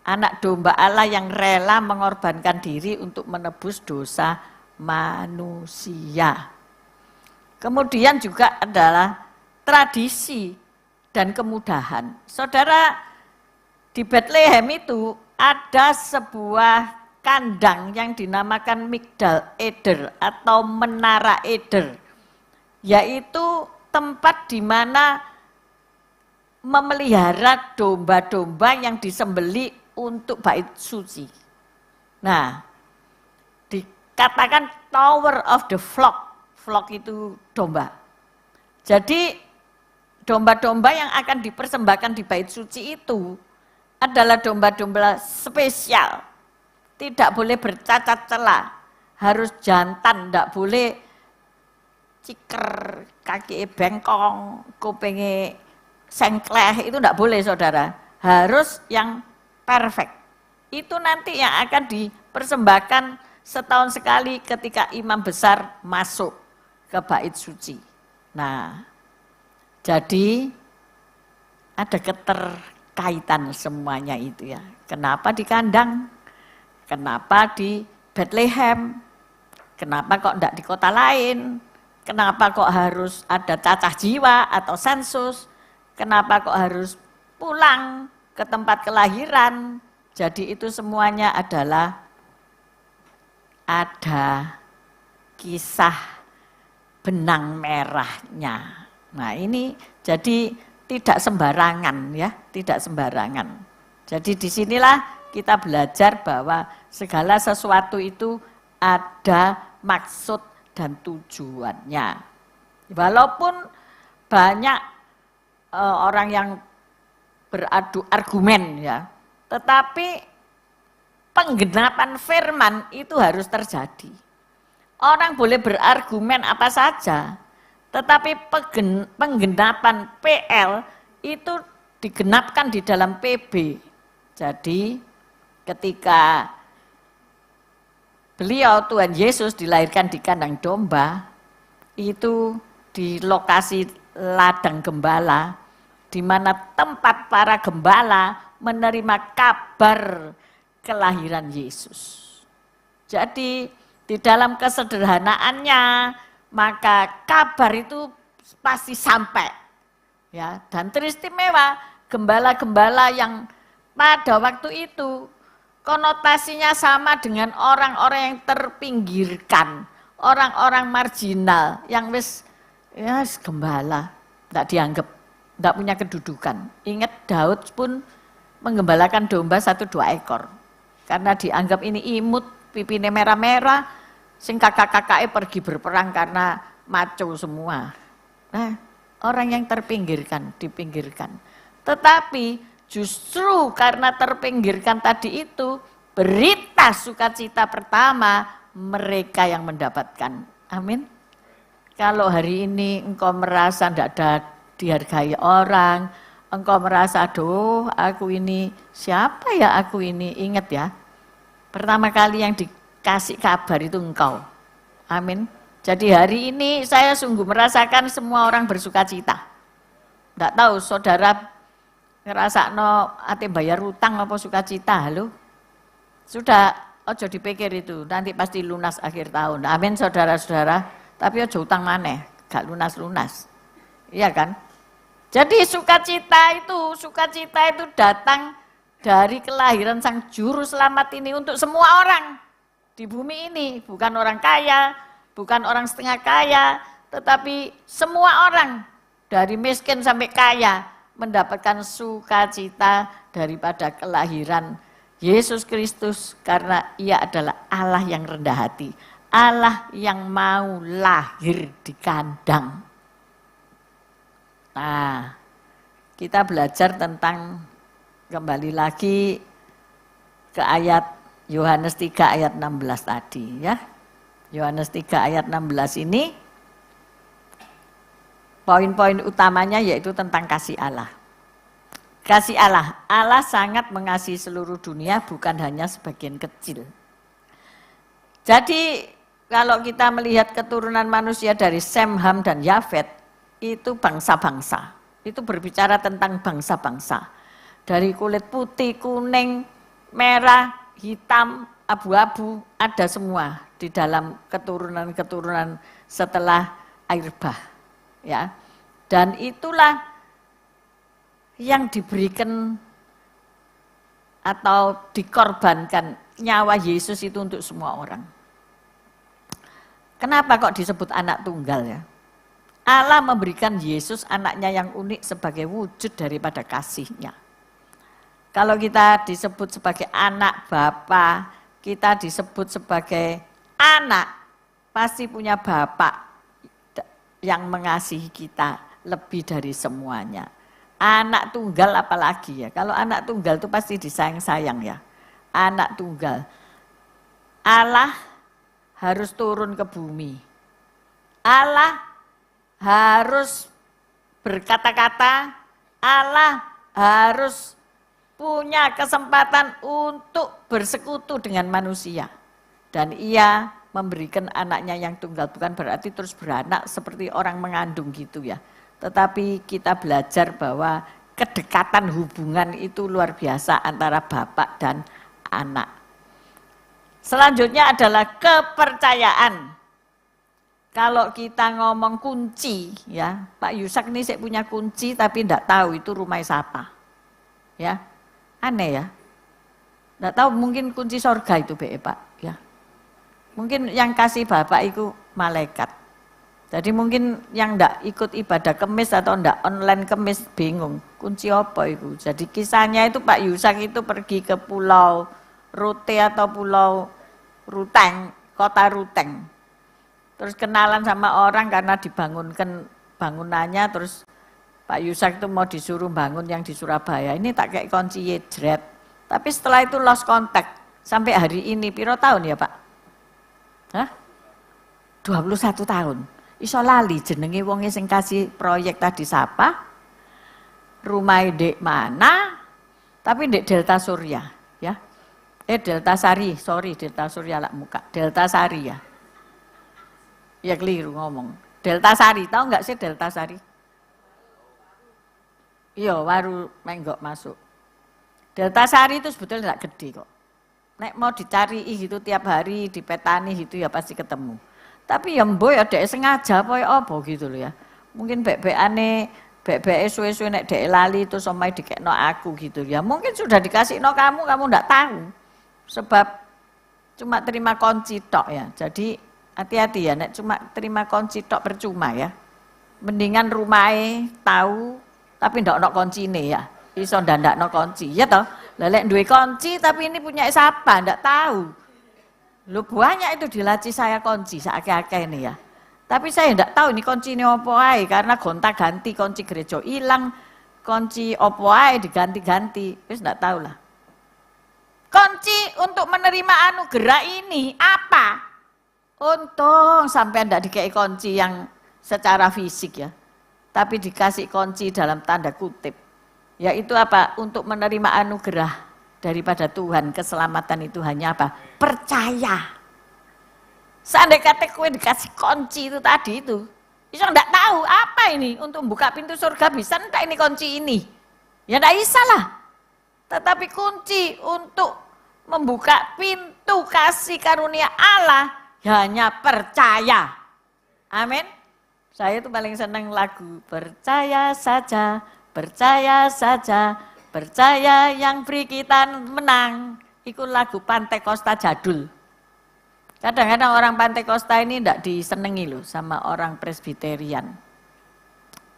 Anak domba Allah yang rela mengorbankan diri untuk menebus dosa manusia. Kemudian juga adalah tradisi dan kemudahan. Saudara, di Bethlehem itu ada sebuah kandang yang dinamakan Migdal Eder atau Menara Eder, yaitu tempat di mana memelihara domba-domba yang disembeli untuk bait suci. Nah, dikatakan Tower of the Flock itu domba. Jadi domba-domba yang akan dipersembahkan di bait suci itu adalah domba-domba spesial. Tidak boleh bercacat celah, harus jantan, tidak boleh ciker, kaki bengkong, kupingnya sengkleh, itu tidak boleh saudara. Harus yang perfect. Itu nanti yang akan dipersembahkan setahun sekali ketika imam besar masuk ke bait suci. Nah, jadi ada keterkaitan semuanya itu ya. Kenapa di kandang? Kenapa di Bethlehem? Kenapa kok enggak di kota lain? Kenapa kok harus ada cacah jiwa atau sensus? Kenapa kok harus pulang ke tempat kelahiran? Jadi itu semuanya adalah ada kisah benang merahnya. Nah ini jadi tidak sembarangan ya, tidak sembarangan. Jadi disinilah kita belajar bahwa segala sesuatu itu ada maksud dan tujuannya. Walaupun banyak orang yang beradu argumen ya, tetapi penggenapan firman itu harus terjadi. Orang boleh berargumen apa saja, tetapi penggenapan PL itu digenapkan di dalam PB. Jadi ketika beliau Tuhan Yesus dilahirkan di kandang domba, itu di lokasi ladang gembala, di mana tempat para gembala menerima kabar kelahiran Yesus. Jadi di dalam kesederhanaannya, maka kabar itu pasti sampai. Ya, dan teristimewa gembala-gembala yang pada waktu itu konotasinya sama dengan orang-orang yang terpinggirkan, orang-orang marginal yang wis gembala, tidak dianggap, tidak punya kedudukan. Ingat Daud pun menggembalakan domba 1-2 ekor, karena dianggap ini imut, pipinya merah-merah, sing kakak-kakaknya pergi berperang karena maco semua. Nah, orang yang terpinggirkan, dipinggirkan. Tetapi justru karena terpinggirkan tadi itu, berita sukacita pertama mereka yang mendapatkan. Amin. Kalau hari ini engkau merasa tidak ada dihargai orang, engkau merasa, aduh aku ini, siapa ya aku ini? Ingat ya, pertama kali yang dikasih kabar itu engkau. Amin. Jadi hari ini saya sungguh merasakan semua orang bersukacita. Tidak tahu saudara ngerasakno ate bayar utang apa sukacita, halo? Sudah, ojo dipikir itu, nanti pasti lunas akhir tahun. Amin saudara-saudara, tapi ojo utang maneh, gak lunas-lunas. Iya kan? Jadi sukacita itu datang dari kelahiran Sang Juru Selamat ini untuk semua orang di bumi ini, bukan orang kaya, bukan orang setengah kaya, tetapi semua orang dari miskin sampai kaya mendapatkan sukacita daripada kelahiran Yesus Kristus, karena ia adalah Allah yang rendah hati, Allah yang mau lahir di kandang. Nah, kita belajar tentang, kembali lagi ke ayat Yohanes 3 ayat 16 tadi ya. Yohanes 3 ayat 16 ini poin-poin utamanya yaitu tentang kasih Allah. Kasih Allah, Allah sangat mengasihi seluruh dunia, bukan hanya sebagian kecil. Jadi kalau kita melihat keturunan manusia dari Sem, Ham, dan Yafet, itu bangsa-bangsa. Itu berbicara tentang bangsa-bangsa. Dari kulit putih, kuning, merah, hitam, abu-abu, ada semua di dalam keturunan-keturunan setelah air bah. Ya. Dan itulah yang diberikan atau dikorbankan nyawa Yesus itu untuk semua orang. Kenapa kok disebut anak tunggal ya? Allah memberikan Yesus anaknya yang unik sebagai wujud daripada kasih-Nya. Kalau kita disebut sebagai anak Bapa, kita disebut sebagai anak, pasti punya Bapa yang mengasihi kita lebih dari semuanya. Anak tunggal apalagi ya, kalau anak tunggal itu pasti disayang-sayang ya. Anak tunggal. Allah harus turun ke bumi. Allah harus berkata-kata, Allah harus punya kesempatan untuk bersekutu dengan manusia. Dan ia memberikan anaknya yang tunggal, bukan berarti terus beranak seperti orang mengandung gitu ya. Tetapi kita belajar bahwa kedekatan hubungan itu luar biasa antara bapak dan anak. Selanjutnya adalah kepercayaan. Kalau kita ngomong kunci, ya Pak Yusak ini saya punya kunci tapi tidak tahu itu rumah siapa. Ya, aneh ya. Tidak tahu mungkin kunci sorga itu Pak. Ya, mungkin yang kasih bapak itu malaikat. Jadi mungkin yang tidak ikut ibadah kemis atau tidak online kemis bingung, kunci apa itu. Jadi kisahnya itu Pak Yusak itu pergi ke pulau Rute atau pulau Ruteng, kota Ruteng. Terus kenalan sama orang karena dibangunkan bangunannya, terus Pak Yusak itu mau disuruh bangun yang di Surabaya. Ini tak kayak kunci jret. Tapi setelah itu lost contact. Sampai hari ini, piro tahun ya Pak? Hah? 21 tahun. Iso lali jenenge wonge sing kasih proyek tadi siapa? Rumah dek mana? Tapi dek Delta Surya, ya. Delta Sari, sorry Delta Surya lah muka. Delta Sari ya. Ya keliru ngomong. Delta Sari, tahu nggak sih Delta Sari? Iya, baru menggok masuk. Delta Sari itu sebetulnya nggak gede kok. Nek mau dicari gitu tiap hari dipetani gitu ya pasti ketemu. Tapi ya mbok ya dek sengaja apa gitu loh ya. Mungkin bek-bekane suwe-suwe nek dek lali terus omahe dikekno aku gitu ya. Mungkin sudah dikasih no kamu ndak tahu. Sebab cuma terima kunci tok ya. Jadi hati-hati ya nek cuma terima kunci tok percuma ya. Mendingan rumahe tahu tapi ndak ono kuncine ya. Iso ndandakno kunci ya toh. Lah lek duwe kunci tapi ini punya siapa ndak tahu. Lu banyak itu dilaci saya kunci seakeh-akeh ini ya. Tapi saya tidak tahu ini kunci ini apa ae karena gonta-ganti kunci gereja hilang, kunci apa ae diganti-ganti. Wis tidak tahu lah. Kunci untuk menerima anugerah ini apa? Untung sampai tidak dikasih kunci yang secara fisik ya. Tapi dikasih kunci dalam tanda kutip. Yaitu apa? Untuk menerima anugerah daripada Tuhan, keselamatan itu hanya apa? Percaya. Seandainya kata kue dikasih kunci itu tadi itu, bisa enggak tahu apa ini untuk membuka pintu surga bisa enggak ini kunci ini? Ya enggak bisa lah. Tetapi kunci untuk membuka pintu kasih karunia Allah hanya percaya. Amin. Saya itu paling senang lagu percaya saja, percaya saja. Percaya yang beri kita menang. Itu lagu Pantai Costa jadul. Kadang-kadang orang Pantai Costa ini tidak disenengi loh sama orang Presbyterian.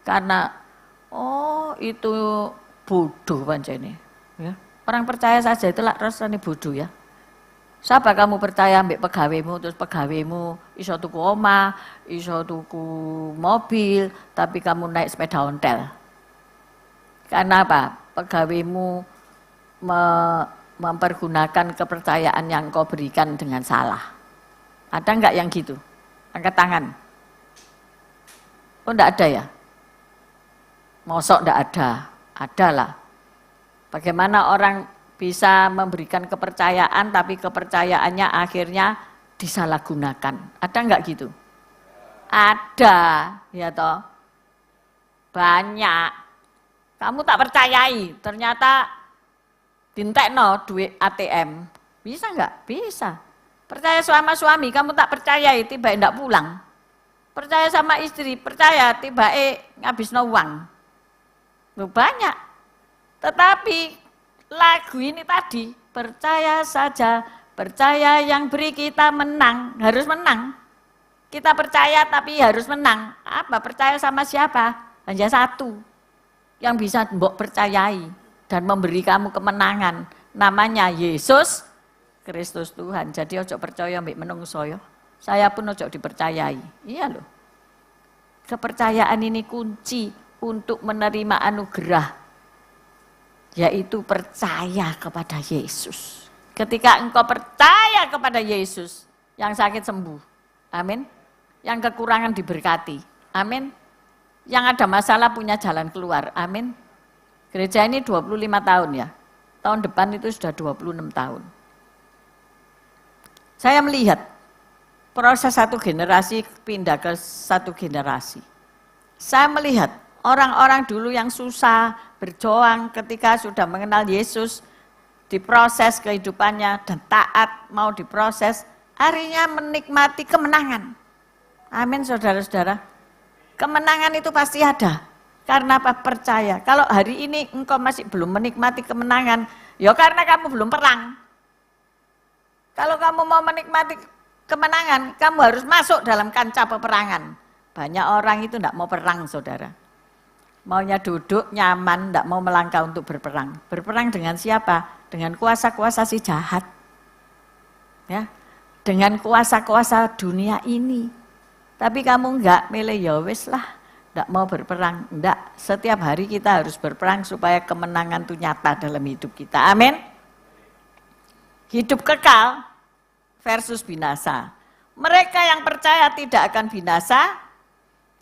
Karena itu bodoh pancene. Ya. Orang percaya saja itulah rasanya bodoh ya. Siapa kamu percaya ambek pegawaimu terus pegawaimu iso tuku omah, iso tuku mobil, tapi kamu naik sepeda ontel. Karena apa? Pegawaimu mempergunakan kepercayaan yang kau berikan dengan salah. Ada enggak yang gitu? Angkat tangan. Oh enggak ada ya? Mosok enggak ada? Ada lah. Bagaimana orang bisa memberikan kepercayaan tapi kepercayaannya akhirnya disalahgunakan? Ada enggak gitu? Ada, ya toh? Banyak. Kamu tak percayai, ternyata dintekno duit ATM. Bisa enggak? Bisa. Percaya sama suami, kamu tak percayai, tiba enggak pulang. Percaya sama istri, percaya tiba ngabisno uang. Loh, banyak. Tetapi lagu ini tadi, percaya saja, percaya yang beri kita menang, harus menang. Kita percaya tapi harus menang. Apa? Percaya sama siapa? Hanya satu yang bisa mbok percayai dan memberi kamu kemenangan. Namanya Yesus Kristus Tuhan. Jadi ojo percaya mbek menungso yo. Saya pun ojo dipercayai. Iya loh. Kepercayaan ini kunci untuk menerima anugerah, yaitu percaya kepada Yesus. Ketika engkau percaya kepada Yesus, yang sakit sembuh. Amin. Yang kekurangan diberkati. Amin. Yang ada masalah punya jalan keluar. Amin. Gereja ini 25 tahun ya. Tahun depan itu sudah 26 tahun. Saya melihat proses satu generasi pindah ke satu generasi. Saya melihat orang-orang dulu yang susah, berjuang ketika sudah mengenal Yesus, diproses kehidupannya dan taat, mau diproses, akhirnya menikmati kemenangan. Amin saudara-saudara. Kemenangan itu pasti ada. Karena apa? Percaya. Kalau hari ini engkau masih belum menikmati kemenangan, ya karena kamu belum perang. Kalau kamu mau menikmati kemenangan, kamu harus masuk dalam kancah peperangan. Banyak orang itu tidak mau perang, saudara. Maunya duduk, nyaman, tidak mau melangkah untuk berperang. Berperang dengan siapa? Dengan kuasa-kuasa si jahat. Ya, dengan kuasa-kuasa dunia ini. Tapi kamu enggak, milih ya wis lah, enggak mau berperang. Enggak, setiap hari kita harus berperang supaya kemenangan itu nyata dalam hidup kita. Amin. Hidup kekal versus binasa. Mereka yang percaya tidak akan binasa,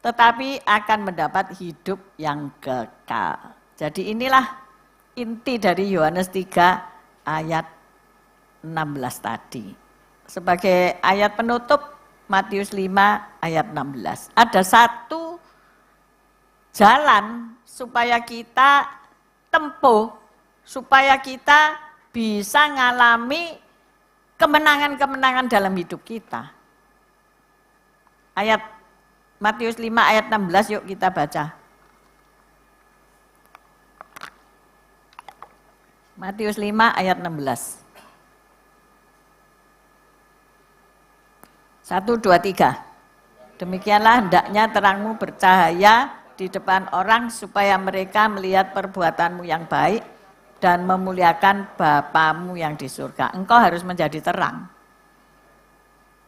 tetapi akan mendapat hidup yang kekal. Jadi inilah inti dari Yohanes 3 ayat 16 tadi. Sebagai ayat penutup, Matius 5 ayat 16. Ada satu jalan supaya kita tempuh, supaya kita bisa ngalami kemenangan-kemenangan dalam hidup kita. Ayat Matius 5 ayat 16, yuk kita baca. Matius 5 ayat 16. 1, 2, 3. Demikianlah hendaknya terangmu bercahaya di depan orang supaya mereka melihat perbuatanmu yang baik dan memuliakan Bapamu yang di surga. Engkau harus menjadi terang.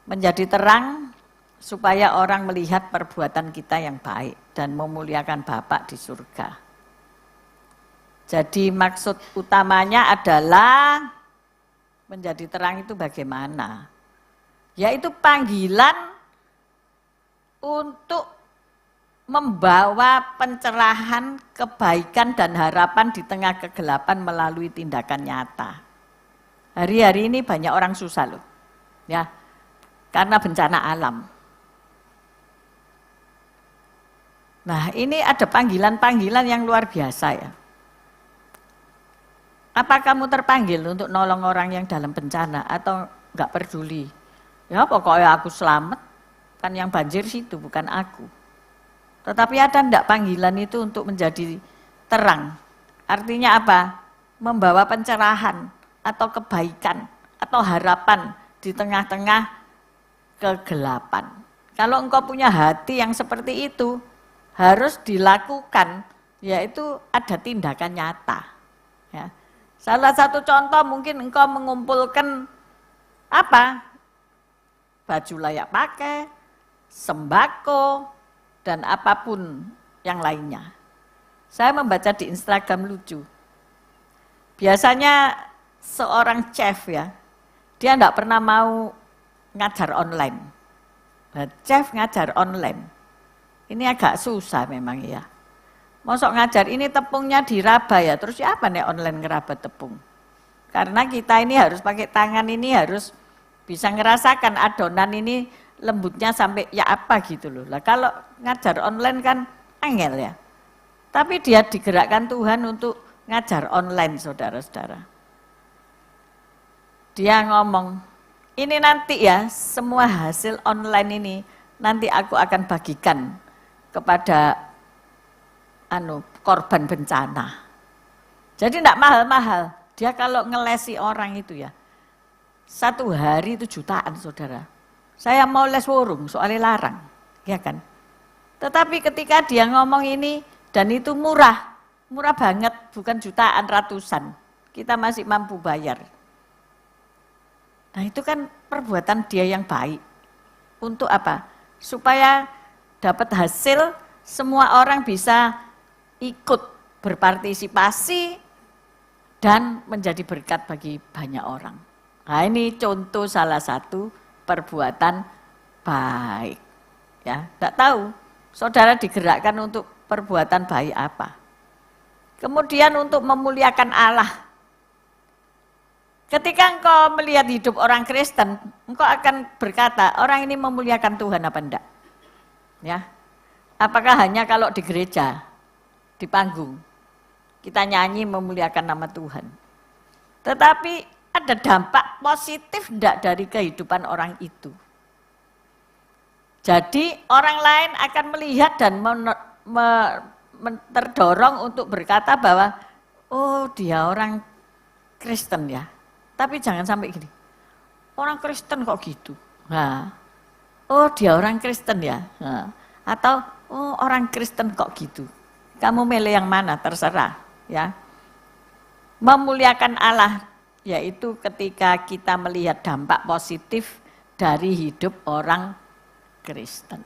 Menjadi terang supaya orang melihat perbuatan kita yang baik dan memuliakan Bapa di surga. Jadi maksud utamanya adalah menjadi terang itu bagaimana? Yaitu panggilan untuk membawa pencerahan, kebaikan dan harapan di tengah kegelapan melalui tindakan nyata. Hari-hari ini banyak orang susah loh, ya, karena bencana alam. Nah, ini ada panggilan-panggilan yang luar biasa ya. Apa kamu terpanggil untuk nolong orang yang dalam bencana atau enggak peduli? Ya pokoknya aku selamat, kan yang banjir situ bukan aku. Tetapi ada enggak panggilan itu untuk menjadi terang? Artinya apa? Membawa pencerahan atau kebaikan atau harapan di tengah-tengah kegelapan. Kalau engkau punya hati yang seperti itu, harus dilakukan, yaitu ada tindakan nyata. Ya. Salah satu contoh mungkin engkau mengumpulkan apa? Baju layak pakai, sembako, dan apapun yang lainnya. Saya membaca di Instagram lucu. Biasanya seorang chef ya, dia enggak pernah mau ngajar online. Nah, chef ngajar online. Ini agak susah memang ya. Mosok ngajar ini tepungnya diraba ya, terus ya apa nih online ngeraba tepung? Karena kita ini harus pakai tangan, ini harus bisa ngerasakan adonan ini lembutnya sampai ya apa gitu loh. Lah kalau ngajar online kan angel ya. Tapi dia digerakkan Tuhan untuk ngajar online saudara-saudara. Dia ngomong, ini nanti ya semua hasil online ini nanti aku akan bagikan kepada korban bencana. Jadi tidak mahal-mahal. Dia kalau ngelesi orang itu ya, 1 hari itu jutaan saudara. Saya mau les warung soalnya larang, ya kan. Tetapi ketika dia ngomong ini dan itu murah banget, bukan jutaan, ratusan. Kita masih mampu bayar. Nah itu kan perbuatan dia yang baik. Untuk apa? Supaya dapat hasil, semua orang bisa ikut berpartisipasi dan menjadi berkat bagi banyak orang. Nah ini contoh salah satu perbuatan baik. Ya, tidak tahu saudara digerakkan untuk perbuatan baik apa. Kemudian untuk memuliakan Allah. Ketika engkau melihat hidup orang Kristen, engkau akan berkata, orang ini memuliakan Tuhan apa enggak? Ya. Apakah hanya kalau di gereja, di panggung, kita nyanyi memuliakan nama Tuhan. Tetapi ada dampak positif enggak dari kehidupan orang itu. Jadi orang lain akan melihat dan terdorong untuk berkata bahwa, oh dia orang Kristen ya. Tapi jangan sampai gini, orang Kristen kok gitu. Nah, oh dia orang Kristen ya. Nah, atau oh orang Kristen kok gitu. Kamu milih yang mana terserah ya. Memuliakan Allah yaitu ketika kita melihat dampak positif dari hidup orang Kristen.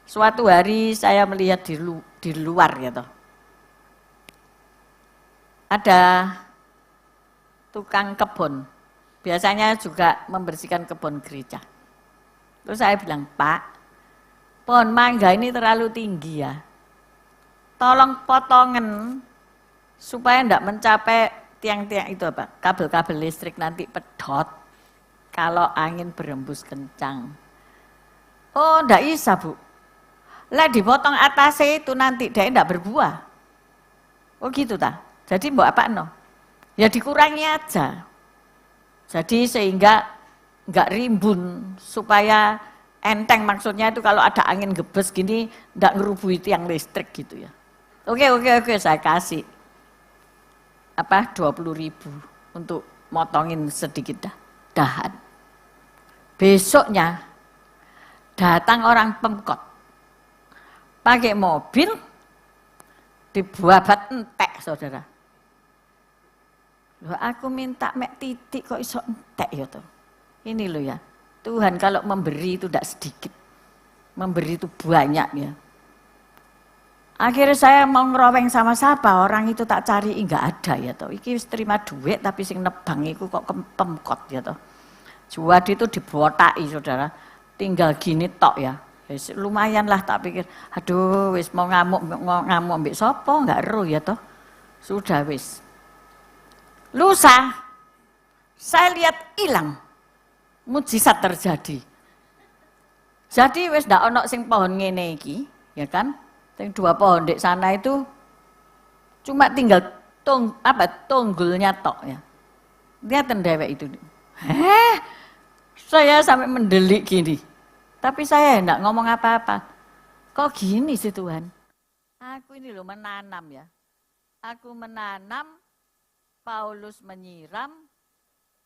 Suatu hari saya melihat di luar gitu. Ada tukang kebun, biasanya juga membersihkan kebun gereja. Terus saya bilang, Pak, pohon mangga ini terlalu tinggi ya. Tolong potongan supaya enggak mencapai tiang-tiang itu apa? Kabel-kabel listrik nanti pedot kalau angin berembus kencang. Oh, enggak bisa, Bu. Lah dipotong atasnya itu nanti dia enggak berbuah. Oh gitu ta. Jadi mbok apa no? Ya dikurangi aja. Jadi sehingga enggak rimbun supaya enteng, maksudnya itu kalau ada angin gebes gini enggak ngerubuhi tiang listrik gitu ya. Oke, saya kasih 20.000 untuk motongin sedikit dahan. Besoknya datang orang Pemkot pakai mobil dibuabat entek saudara. Loh, aku minta mek titik kok iso entek ya toh. Ini loh ya, Tuhan kalau memberi itu tidak sedikit, memberi itu banyak ya. Akhirnya saya mau ngeroweng sama siapa, orang itu tak cari enggak ada ya toh. Iki terima duit tapi sing nebang iku kok Pemkot ya toh. Jual itu dibotaki saudara, tinggal gini tok ya. Lumayan lah tak pikir, aduh wis mau ngamuk ambek sopo enggak ero ya toh. Sudah wis. Lusa, saya lihat hilang, mujizat terjadi. Jadi wis ndak ono sing pohon ngene iki, ya kan? Sing 2 pohon di sana itu cuma tinggal tunggulnya tok ya. Lihat dewek itu. Saya sampai mendelik gini. Tapi saya enggak ngomong apa-apa. Kok gini sih Tuhan? Aku ini loh menanam ya. Aku menanam, Paulus menyiram,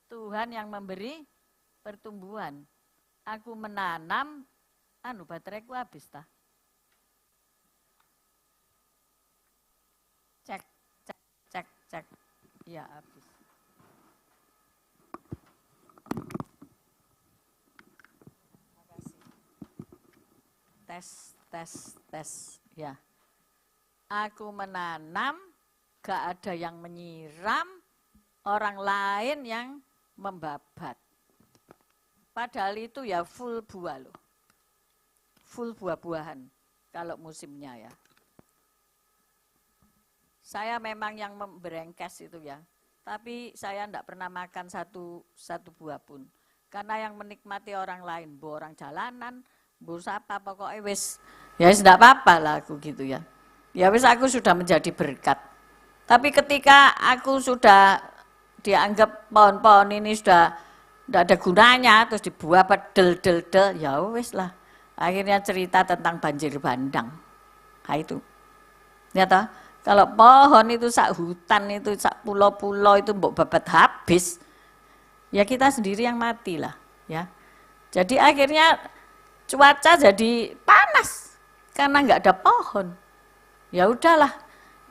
Tuhan yang memberi pertumbuhan. Aku menanam, bateraiku habis tah. Cek. Iya habis. Tes. Ya. Aku menanam, gak ada yang menyiram, orang lain yang membabat. Padahal itu ya full buah loh. Full buah-buahan kalau musimnya ya. Saya memang yang memberengkes itu ya. Tapi saya enggak pernah makan satu buah pun. Karena yang menikmati orang lain, bu orang jalanan, bu siapa pokoknya wis. Ya wis enggak apa-apa lah aku gitu ya. Ya wis aku sudah menjadi berkat. Tapi ketika aku sudah dianggap pohon-pohon ini sudah enggak ada gunanya, terus dibuah del, ya wis lah. Akhirnya cerita tentang banjir bandang. Nah itu. Ya toh? Kalau pohon itu sak hutan itu sak pulau-pulau itu mbok babat habis, ya kita sendiri yang mati lah, ya. Jadi akhirnya cuaca jadi panas karena nggak ada pohon. Ya udahlah,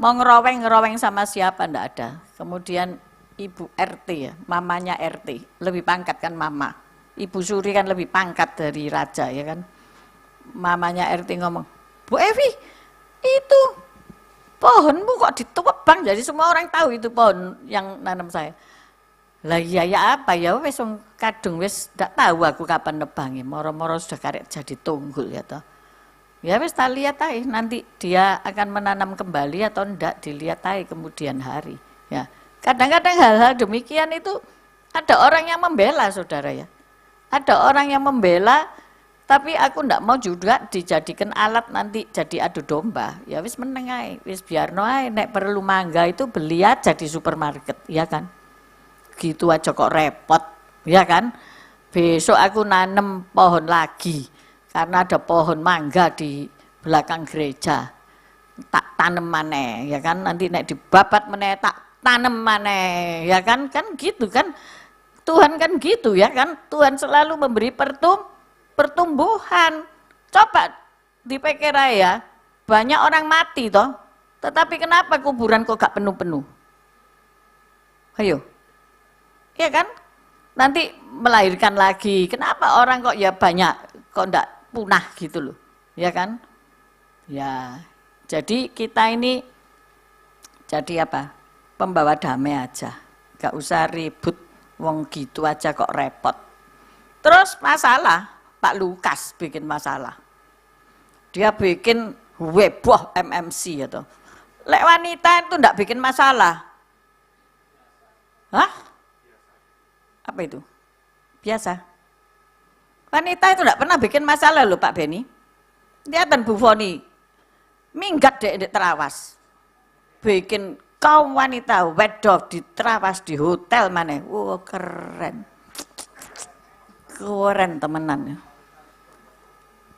mau ngeroweng sama siapa ndak ada. Kemudian Ibu RT ya, mamanya RT, lebih pangkat kan mama. Ibu Suri kan lebih pangkat dari raja ya kan. Mamanya RT ngomong, Bu Evi, itu pohonmu kok ditebang, jadi semua orang tahu itu pohon yang nanam saya. Lah iya ya apa ya wis kadung wis ndak tahu aku kapan nebangi, moro-moro sudah karek jadi tunggul ya toh. Ya wis tak lihat aja nanti dia akan menanam kembali atau ndak, dilihat aja kemudian hari ya. Kadang-kadang hal-hal demikian itu ada orang yang membela saudara ya. Ada orang yang membela, tapi aku ndak mau juga dijadikan alat nanti jadi adu domba. Ya wis meneng ae, wis biarno ae, nek perlu mangga itu beli aja di supermarket, ya kan? Gitu aja kok repot, ya kan? Besok aku nanem pohon lagi, karena ada pohon mangga di belakang gereja. Tak tanem maneh, ya kan? Nanti nek dibabat meneh tak tanem maneh, ya kan? Kan gitu kan? Tuhan kan gitu ya kan? Tuhan selalu memberi pertumbuhan. Coba dipikir ya, banyak orang mati toh, tetapi kenapa kuburan kok gak penuh-penuh? Ayo, ya kan? Nanti melahirkan lagi, kenapa orang kok ya banyak, kok ndak punah gitu loh, ya kan? Ya, jadi kita ini jadi apa? Pembawa damai aja, gak usah ribut, wong gitu aja kok repot. Terus masalah, Pak Lukas bikin masalah. Dia bikin heboh MMC gitu. Lek wanita itu ndak bikin masalah. Hah? Apa itu? Biasa. Wanita itu ndak pernah bikin masalah loh Pak Beni. Lihat Bu Foni, minggat dek terawas. Bikin kaum wanita wedok di terawas di hotel mana? Wow keren. Keren temenan.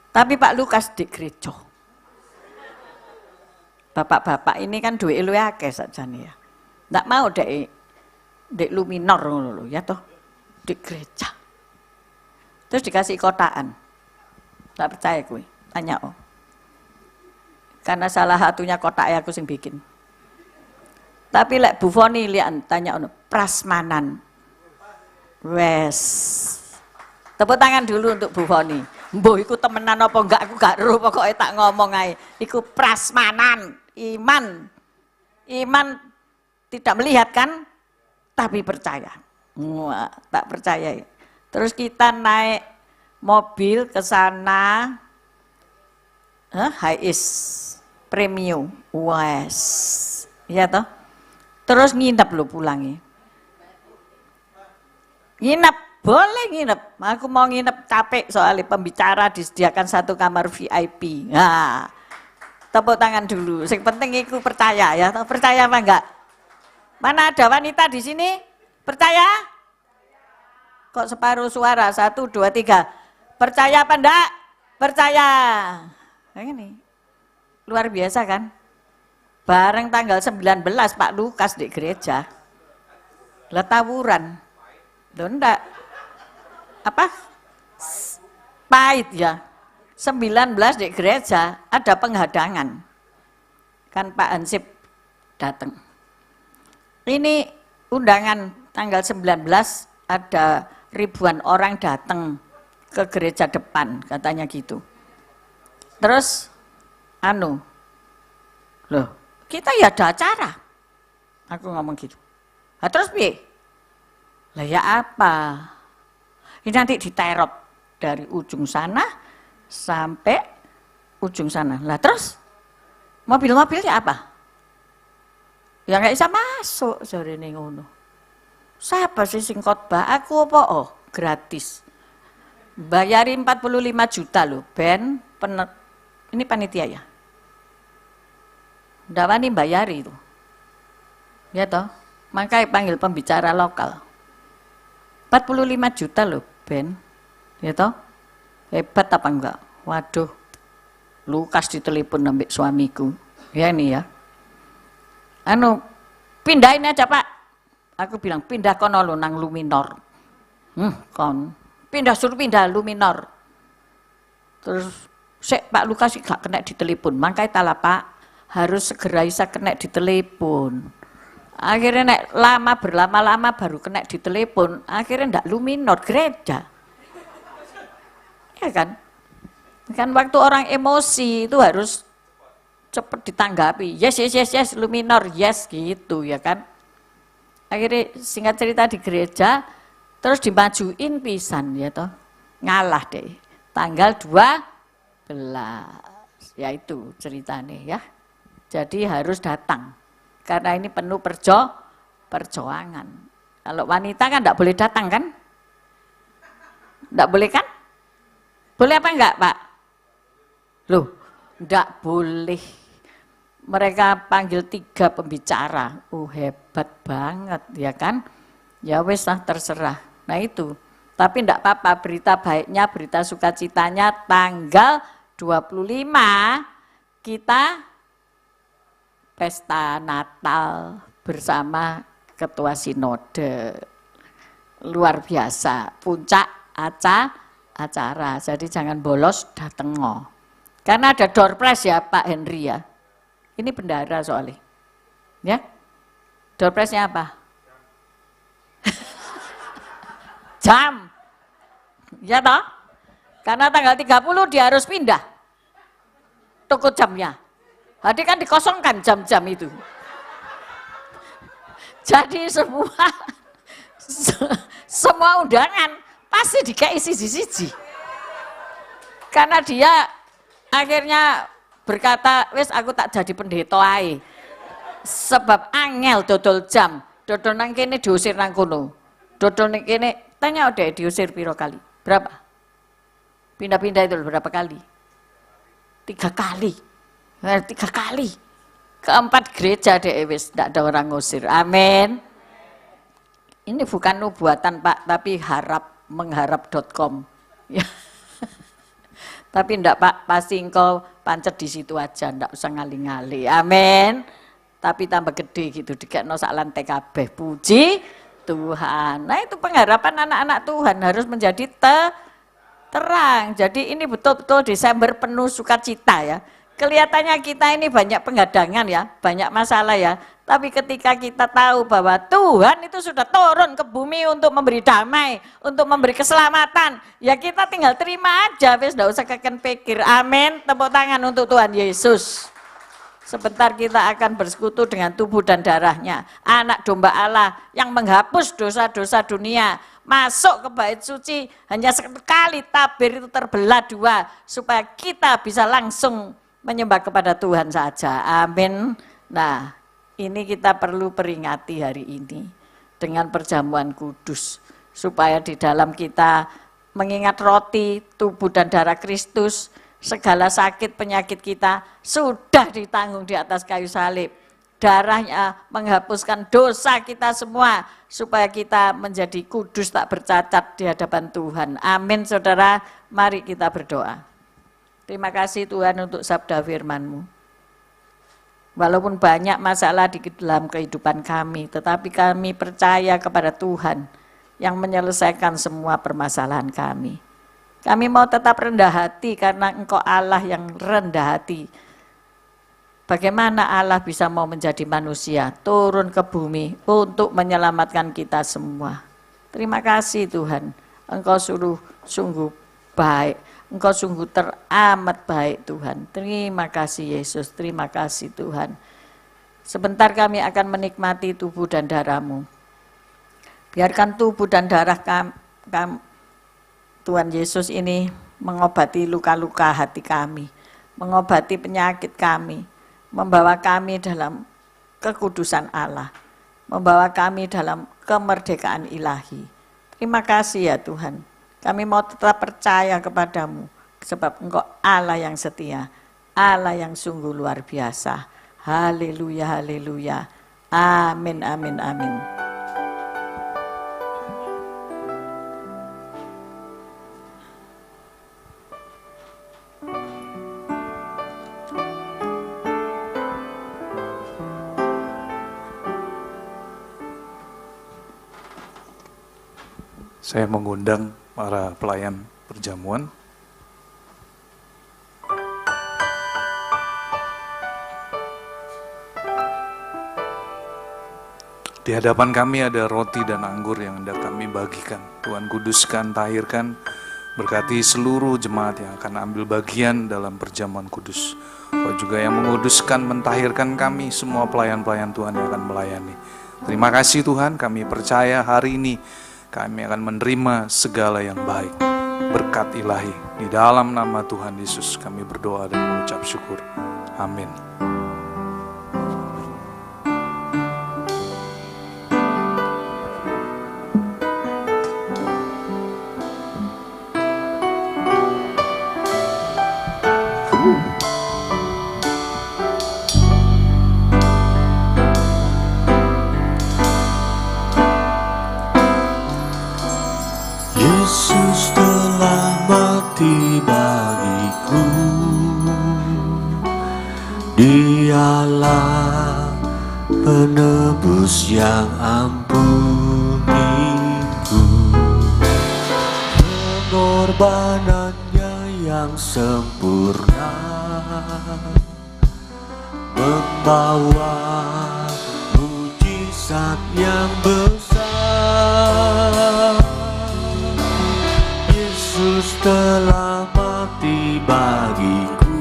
Tapi Pak Lukas di gereja. Bapak-bapak ini kan duwe luwih akeh sakjane ya. Ndak mau dek Luminor ngono lho ya toh. Di gereja. Terus dikasih kotaan. Tak percaya gue, tanya oh. Karena salah satunya kotak aku sing bikin. Tapi lek Bu Foni lian tanya ono prasmanan. Wes. Tepuk tangan dulu untuk Bu Foni. Mbah iku temenan apa enggak aku gak ero pokoke tak ngomong ae. Iku prasmanan, iman. Iman tidak melihat kan, tapi percaya. Wah, tak percaya. Terus kita naik mobil ke sana. Hiace premium. Wes. Iya toh? Terus nginep lo pulangnya. Nginep, boleh nginep. Aku mau nginep capek soalnya pembicara disediakan satu kamar VIP. Nah, tepuk tangan dulu. Yang penting aku percaya ya. Percaya apa enggak? Mana ada wanita di sini? Percaya? Kok separuh suara? 1, 2, 3. Percaya apa enggak? Percaya. Nah, ini luar biasa kan? Bareng tanggal 19 Pak Lukas di gereja. Lah tawuran. Loh enggak. Apa? Pahit ya. 19 di gereja ada penghadangan. Kan Pak Hansip datang. Ini undangan tanggal 19 ada ribuan orang datang ke gereja depan katanya gitu. Terus loh, kita ya ada acara. Aku ngomong gitu. Nah, terus piye? Lah ya apa? Ini nanti diterop dari ujung sana sampai ujung sana. Lah terus mobil-mobilnya apa? Ya nggak bisa masuk jarene ngono. Siapa sih sing khotbah? Aku apa? Oh, gratis. Bayari 45 juta loh, Ben. Ini panitia ya? Ndak wani bayari itu. Ya toh? Makanya panggil pembicara lokal. 45 juta loh, Ben. Ya toh? Hebat apa enggak? Waduh. Lukas ditelepon ambek suamiku. Ya ini ya. anu pindahin aja Pak. Aku bilang pindah kono lo nang lu minor. Kon suruh pindah lu minor. Terus Pak Lukas gak kena ditelepon, makanya tala Pak harus segera bisa kena ditelepon. Akhirnya nek berlama-lama baru kena ditelepon, akhirnya ndak lu minor gereja. Ya kan? Kan waktu orang emosi itu harus cepat ditanggapi. Yes, lu minor, yes gitu ya kan. Akhirnya singkat cerita di gereja, terus dimajuin pisan ya toh. Ngalah deh. Tanggal 12. Ya itu ceritanya ya. Jadi harus datang. Karena ini penuh perjuangan. Kalau wanita kan enggak boleh datang kan? Enggak boleh kan? Boleh apa enggak, Pak? Loh, enggak boleh. Mereka panggil 3 pembicara. Hebat banget ya kan? Ya wes lah terserah. Nah itu. Tapi enggak apa-apa, berita baiknya, berita sukacitanya tanggal 25 kita pesta Natal bersama Ketua Sinode. Luar biasa, puncak acara. Jadi jangan bolos dateng. Karena ada door prize ya Pak Henry ya. Ini bendara soalnya. Ya. Door prize-nya apa? Jam. Ya toh? Karena tanggal 30 dia harus pindah. Toko jamnya. Jadi kan dikosongkan jam-jam itu. Jadi semua undangan pasti dikasih siji-siji. Karena dia akhirnya berkata, wes aku tak jadi pendeta ae. Sebab angel dodol jam, dodol nang kene diusir nang kono. Dodol nang kene tanya udah diusir piro kali? Berapa? Pindah-pindah itu berapa kali? 3 kali. 3 kali. Keempat gereja deh wes tidak ada orang ngusir. Amin. Ini bukan nubuatan Pak, tapi mengharap.com. Ya. Tapi enggak Pak, pasti engkau pancet di situ aja, enggak usah ngali-ngali. Amin. Tapi tambah gede gitu, dikekno sak lantai kabeh. Puji Tuhan. Nah itu pengharapan anak-anak Tuhan harus menjadi terang. Jadi ini betul-betul Desember penuh sukacita ya. Kelihatannya kita ini banyak penghadangan ya, banyak masalah ya. Tapi ketika kita tahu bahwa Tuhan itu sudah turun ke bumi untuk memberi damai, untuk memberi keselamatan, ya kita tinggal terima aja, wis enggak usah keken pikir. Amin. Tepuk tangan untuk Tuhan Yesus. Sebentar kita akan bersekutu dengan tubuh dan darahnya. Anak domba Allah yang menghapus dosa-dosa dunia. Masuk ke bait suci hanya sekali tabir itu terbelah 2. Supaya kita bisa langsung menyembah kepada Tuhan saja. Amin. Nah ini kita perlu peringati hari ini. Dengan perjamuan kudus. Supaya di dalam kita mengingat roti, tubuh dan darah Kristus. Segala sakit penyakit kita sudah ditanggung di atas kayu salib. Darahnya menghapuskan dosa kita semua supaya kita menjadi kudus tak bercacat di hadapan Tuhan. Amin saudara, mari kita berdoa. Terima kasih Tuhan untuk sabda firman-Mu. Walaupun banyak masalah di dalam kehidupan kami, tetapi kami percaya kepada Tuhan yang menyelesaikan semua permasalahan kami. Kami mau tetap rendah hati karena Engkau Allah yang rendah hati. Bagaimana Allah bisa mau menjadi manusia, turun ke bumi untuk menyelamatkan kita semua. Terima kasih Tuhan, Engkau sungguh baik, Engkau sungguh teramat baik Tuhan. Terima kasih Yesus, terima kasih Tuhan. Sebentar kami akan menikmati tubuh dan darah-Mu. Biarkan tubuh dan darah Tuhan Yesus ini mengobati luka-luka hati kami, mengobati penyakit kami, membawa kami dalam kekudusan Allah, membawa kami dalam kemerdekaan ilahi. Terima kasih ya Tuhan, kami mau tetap percaya kepadamu, sebab Engkau Allah yang setia, Allah yang sungguh luar biasa. Haleluya, haleluya. Amin, amin, amin. Saya mengundang para pelayan perjamuan. Di hadapan kami ada roti dan anggur yang hendak kami bagikan. Tuhan kuduskan, tahirkan, berkati seluruh jemaat yang akan ambil bagian dalam perjamuan kudus. Kau juga yang menguduskan, mentahirkan kami, semua pelayan-pelayan Tuhan yang akan melayani. Terima kasih Tuhan, kami percaya hari ini kami akan menerima segala yang baik. Berkat ilahi, di dalam nama Tuhan Yesus kami berdoa dan mengucap syukur. Amin. Yesus telah mati bagiku, Dialah penebus yang ampuniku. Pengorbanannya yang sempurna membawa mujizat yang besar. Yesus telah mati bagiku,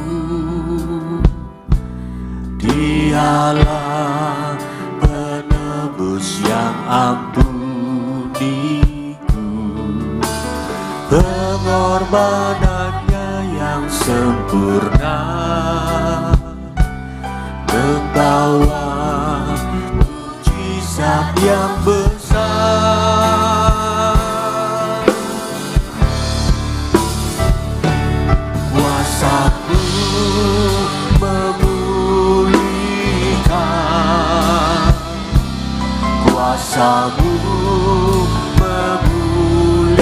Dialah penebus yang ampuniku. Pengorbanannya yang sempurna membawa mujizat yang besar. Kuasamu memulihkan, kuasamu memulihkan.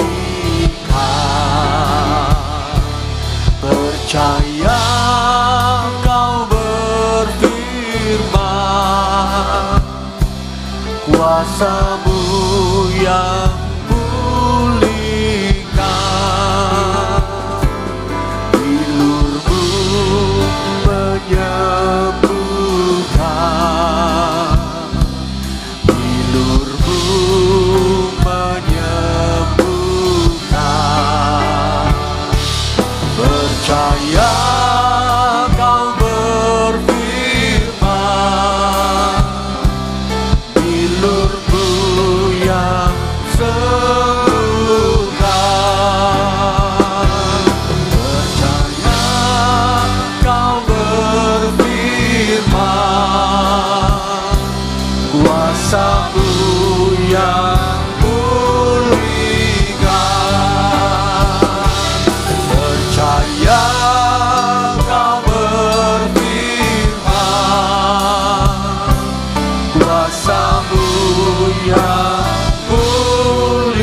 Percaya kau berfirman, kuasamu yang pulihkan. Bilurmu menyembuhkan, bilurmu menyembuhkan. Percaya kau berfirman, bilurmu yang sembuhkan. Percaya kau berfirman, kuasamu yang pulihkan. Percaya kau berfirman, kuasamu yang pulihkan.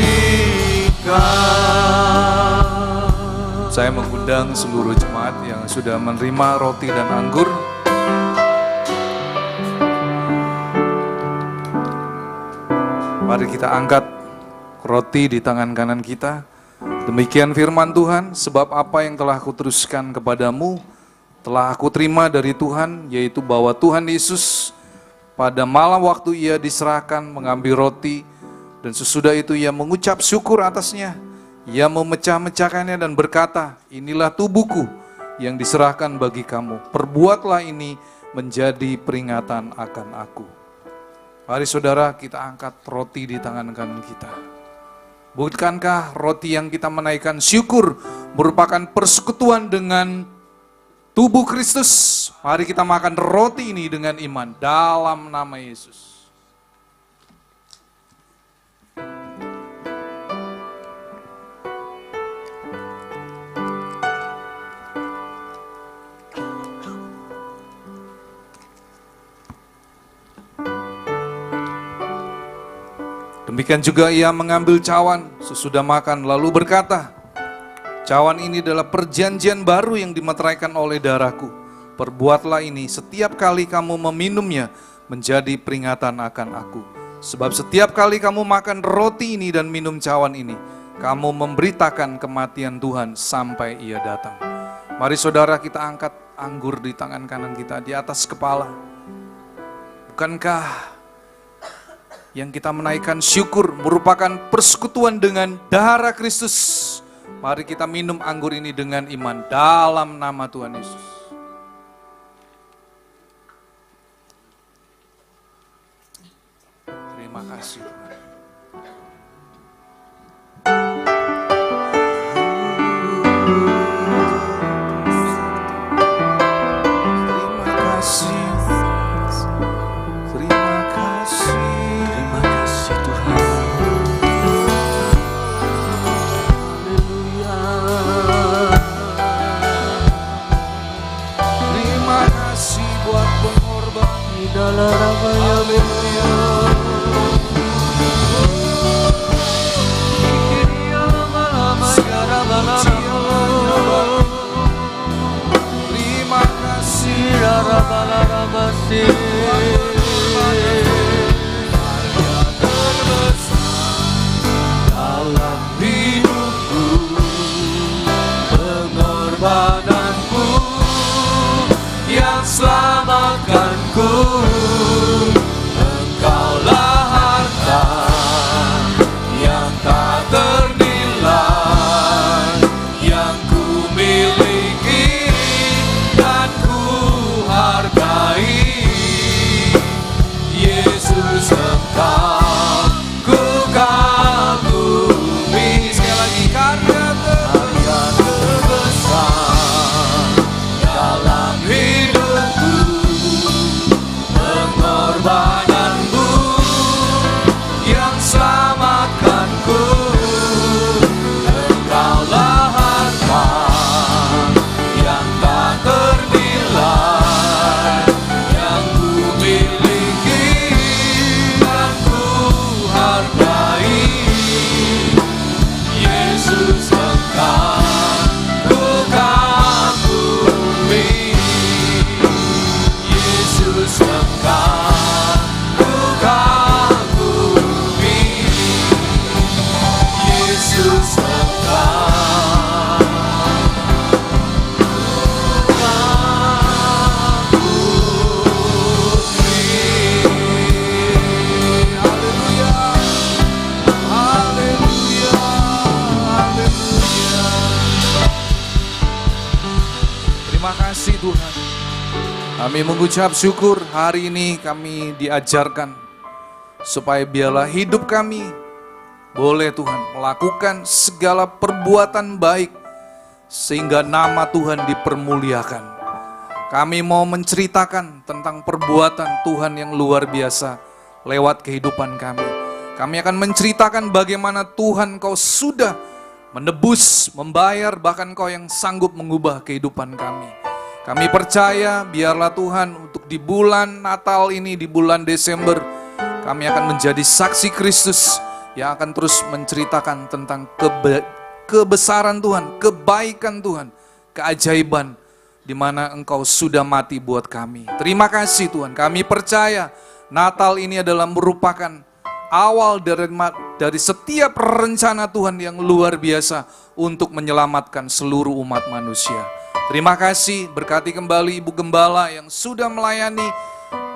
Saya mengundang seluruh jemaat yang sudah menerima roti dan anggur. Mari kita angkat roti di tangan kanan kita. Demikian firman Tuhan, sebab apa yang telah aku teruskan kepadamu, telah aku terima dari Tuhan, yaitu bahwa Tuhan Yesus pada malam waktu ia diserahkan mengambil roti, dan sesudah itu ia mengucap syukur atasnya. Ia memecah-mecahkannya dan berkata, inilah tubuhku yang diserahkan bagi kamu. Perbuatlah ini menjadi peringatan akan aku. Mari saudara, kita angkat roti di tangan kanan kita. Bukankah roti yang kita menaikkan syukur merupakan persekutuan dengan tubuh Kristus? Mari kita makan roti ini dengan iman dalam nama Yesus. Demikian juga ia mengambil cawan sesudah makan lalu berkata, cawan ini adalah perjanjian baru yang dimeteraikan oleh darahku. Perbuatlah ini setiap kali kamu meminumnya menjadi peringatan akan aku. Sebab setiap kali kamu makan roti ini dan minum cawan ini, kamu memberitakan kematian Tuhan sampai Ia datang. Mari saudara, kita angkat anggur di tangan kanan kita di atas kepala. Bukankah yang kita menaikkan syukur merupakan persekutuan dengan darah Kristus? Mari kita minum anggur ini dengan iman dalam nama Tuhan Yesus. Terima kasih Tuhan. Dalam hidupku, pengorbananku yang selamatkanku, Engkaulah harta yang tak ternilai, yang ku miliki dan ku hargai. Yesus, Engkau ku kagumi. Sekali lagi, karya terbesar dalam hidupku, pengorbananmu yang selamatkanku, Engkaulah harta yang tak ternilai, yang ku miliki dan ku hargai. Yesus, Engkau ku kagumi. Yesus, Engkau ku kagumi. Yesus, Engkau Haleluya, haleluya, haleluya. Terima kasih Tuhan. Kami mengucap syukur hari ini kami diajarkan supaya biarlah hidup kami boleh Tuhan melakukan segala perbuatan baik sehingga nama Tuhan dipermuliakan. Kami mau menceritakan tentang perbuatan Tuhan yang luar biasa lewat kehidupan kami. Kami akan menceritakan bagaimana Tuhan Kau sudah menebus, membayar, bahkan Kau yang sanggup mengubah kehidupan kami. Kami percaya biarlah Tuhan untuk di bulan Natal ini, di bulan Desember, kami akan menjadi saksi Kristus yang akan terus menceritakan tentang kebesaran Tuhan, kebaikan Tuhan, keajaiban di mana Engkau sudah mati buat kami. Terima kasih Tuhan, kami percaya Natal ini adalah merupakan awal dari setiap rencana Tuhan yang luar biasa untuk menyelamatkan seluruh umat manusia. Terima kasih, berkati kembali Ibu Gembala yang sudah melayani,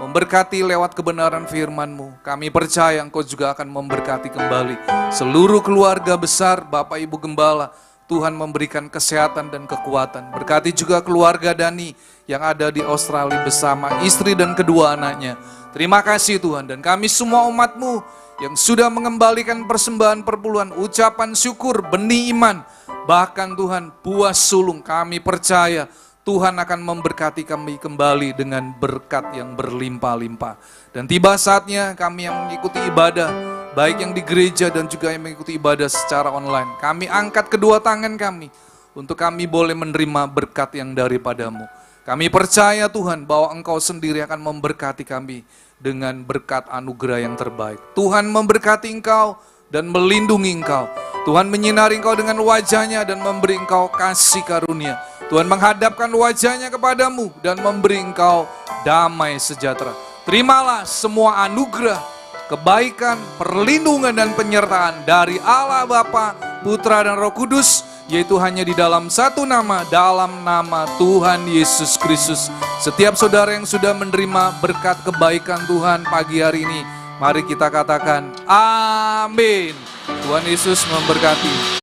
memberkati lewat kebenaran firman-Mu. Kami percaya Engkau juga akan memberkati kembali seluruh keluarga besar Bapak Ibu Gembala. Tuhan memberikan kesehatan dan kekuatan. Berkati juga keluarga Dani yang ada di Australia bersama istri dan kedua anaknya. Terima kasih Tuhan, dan kami semua umat-Mu yang sudah mengembalikan persembahan perpuluhan, ucapan syukur, benih iman, bahkan Tuhan buah sulung, kami percaya Tuhan akan memberkati kami kembali dengan berkat yang berlimpah-limpah. Dan tiba saatnya kami yang mengikuti ibadah, baik yang di gereja dan juga yang mengikuti ibadah secara online, kami angkat kedua tangan kami untuk kami boleh menerima berkat yang daripada-Mu. Kami percaya Tuhan bahwa Engkau sendiri akan memberkati kami dengan berkat anugerah yang terbaik. Tuhan memberkati Engkau dan melindungi Engkau. Tuhan menyinari Engkau dengan wajah-Nya dan memberi Engkau kasih karunia. Tuhan menghadapkan wajah-Nya kepadamu dan memberi Engkau damai sejahtera. Terimalah semua anugerah, kebaikan, perlindungan dan penyertaan dari Allah Bapa, Putra dan Roh Kudus, yaitu hanya di dalam satu nama, dalam nama Tuhan Yesus Kristus. Setiap saudara yang sudah menerima berkat kebaikan Tuhan pagi hari ini, mari kita katakan amin. Tuhan Yesus memberkati.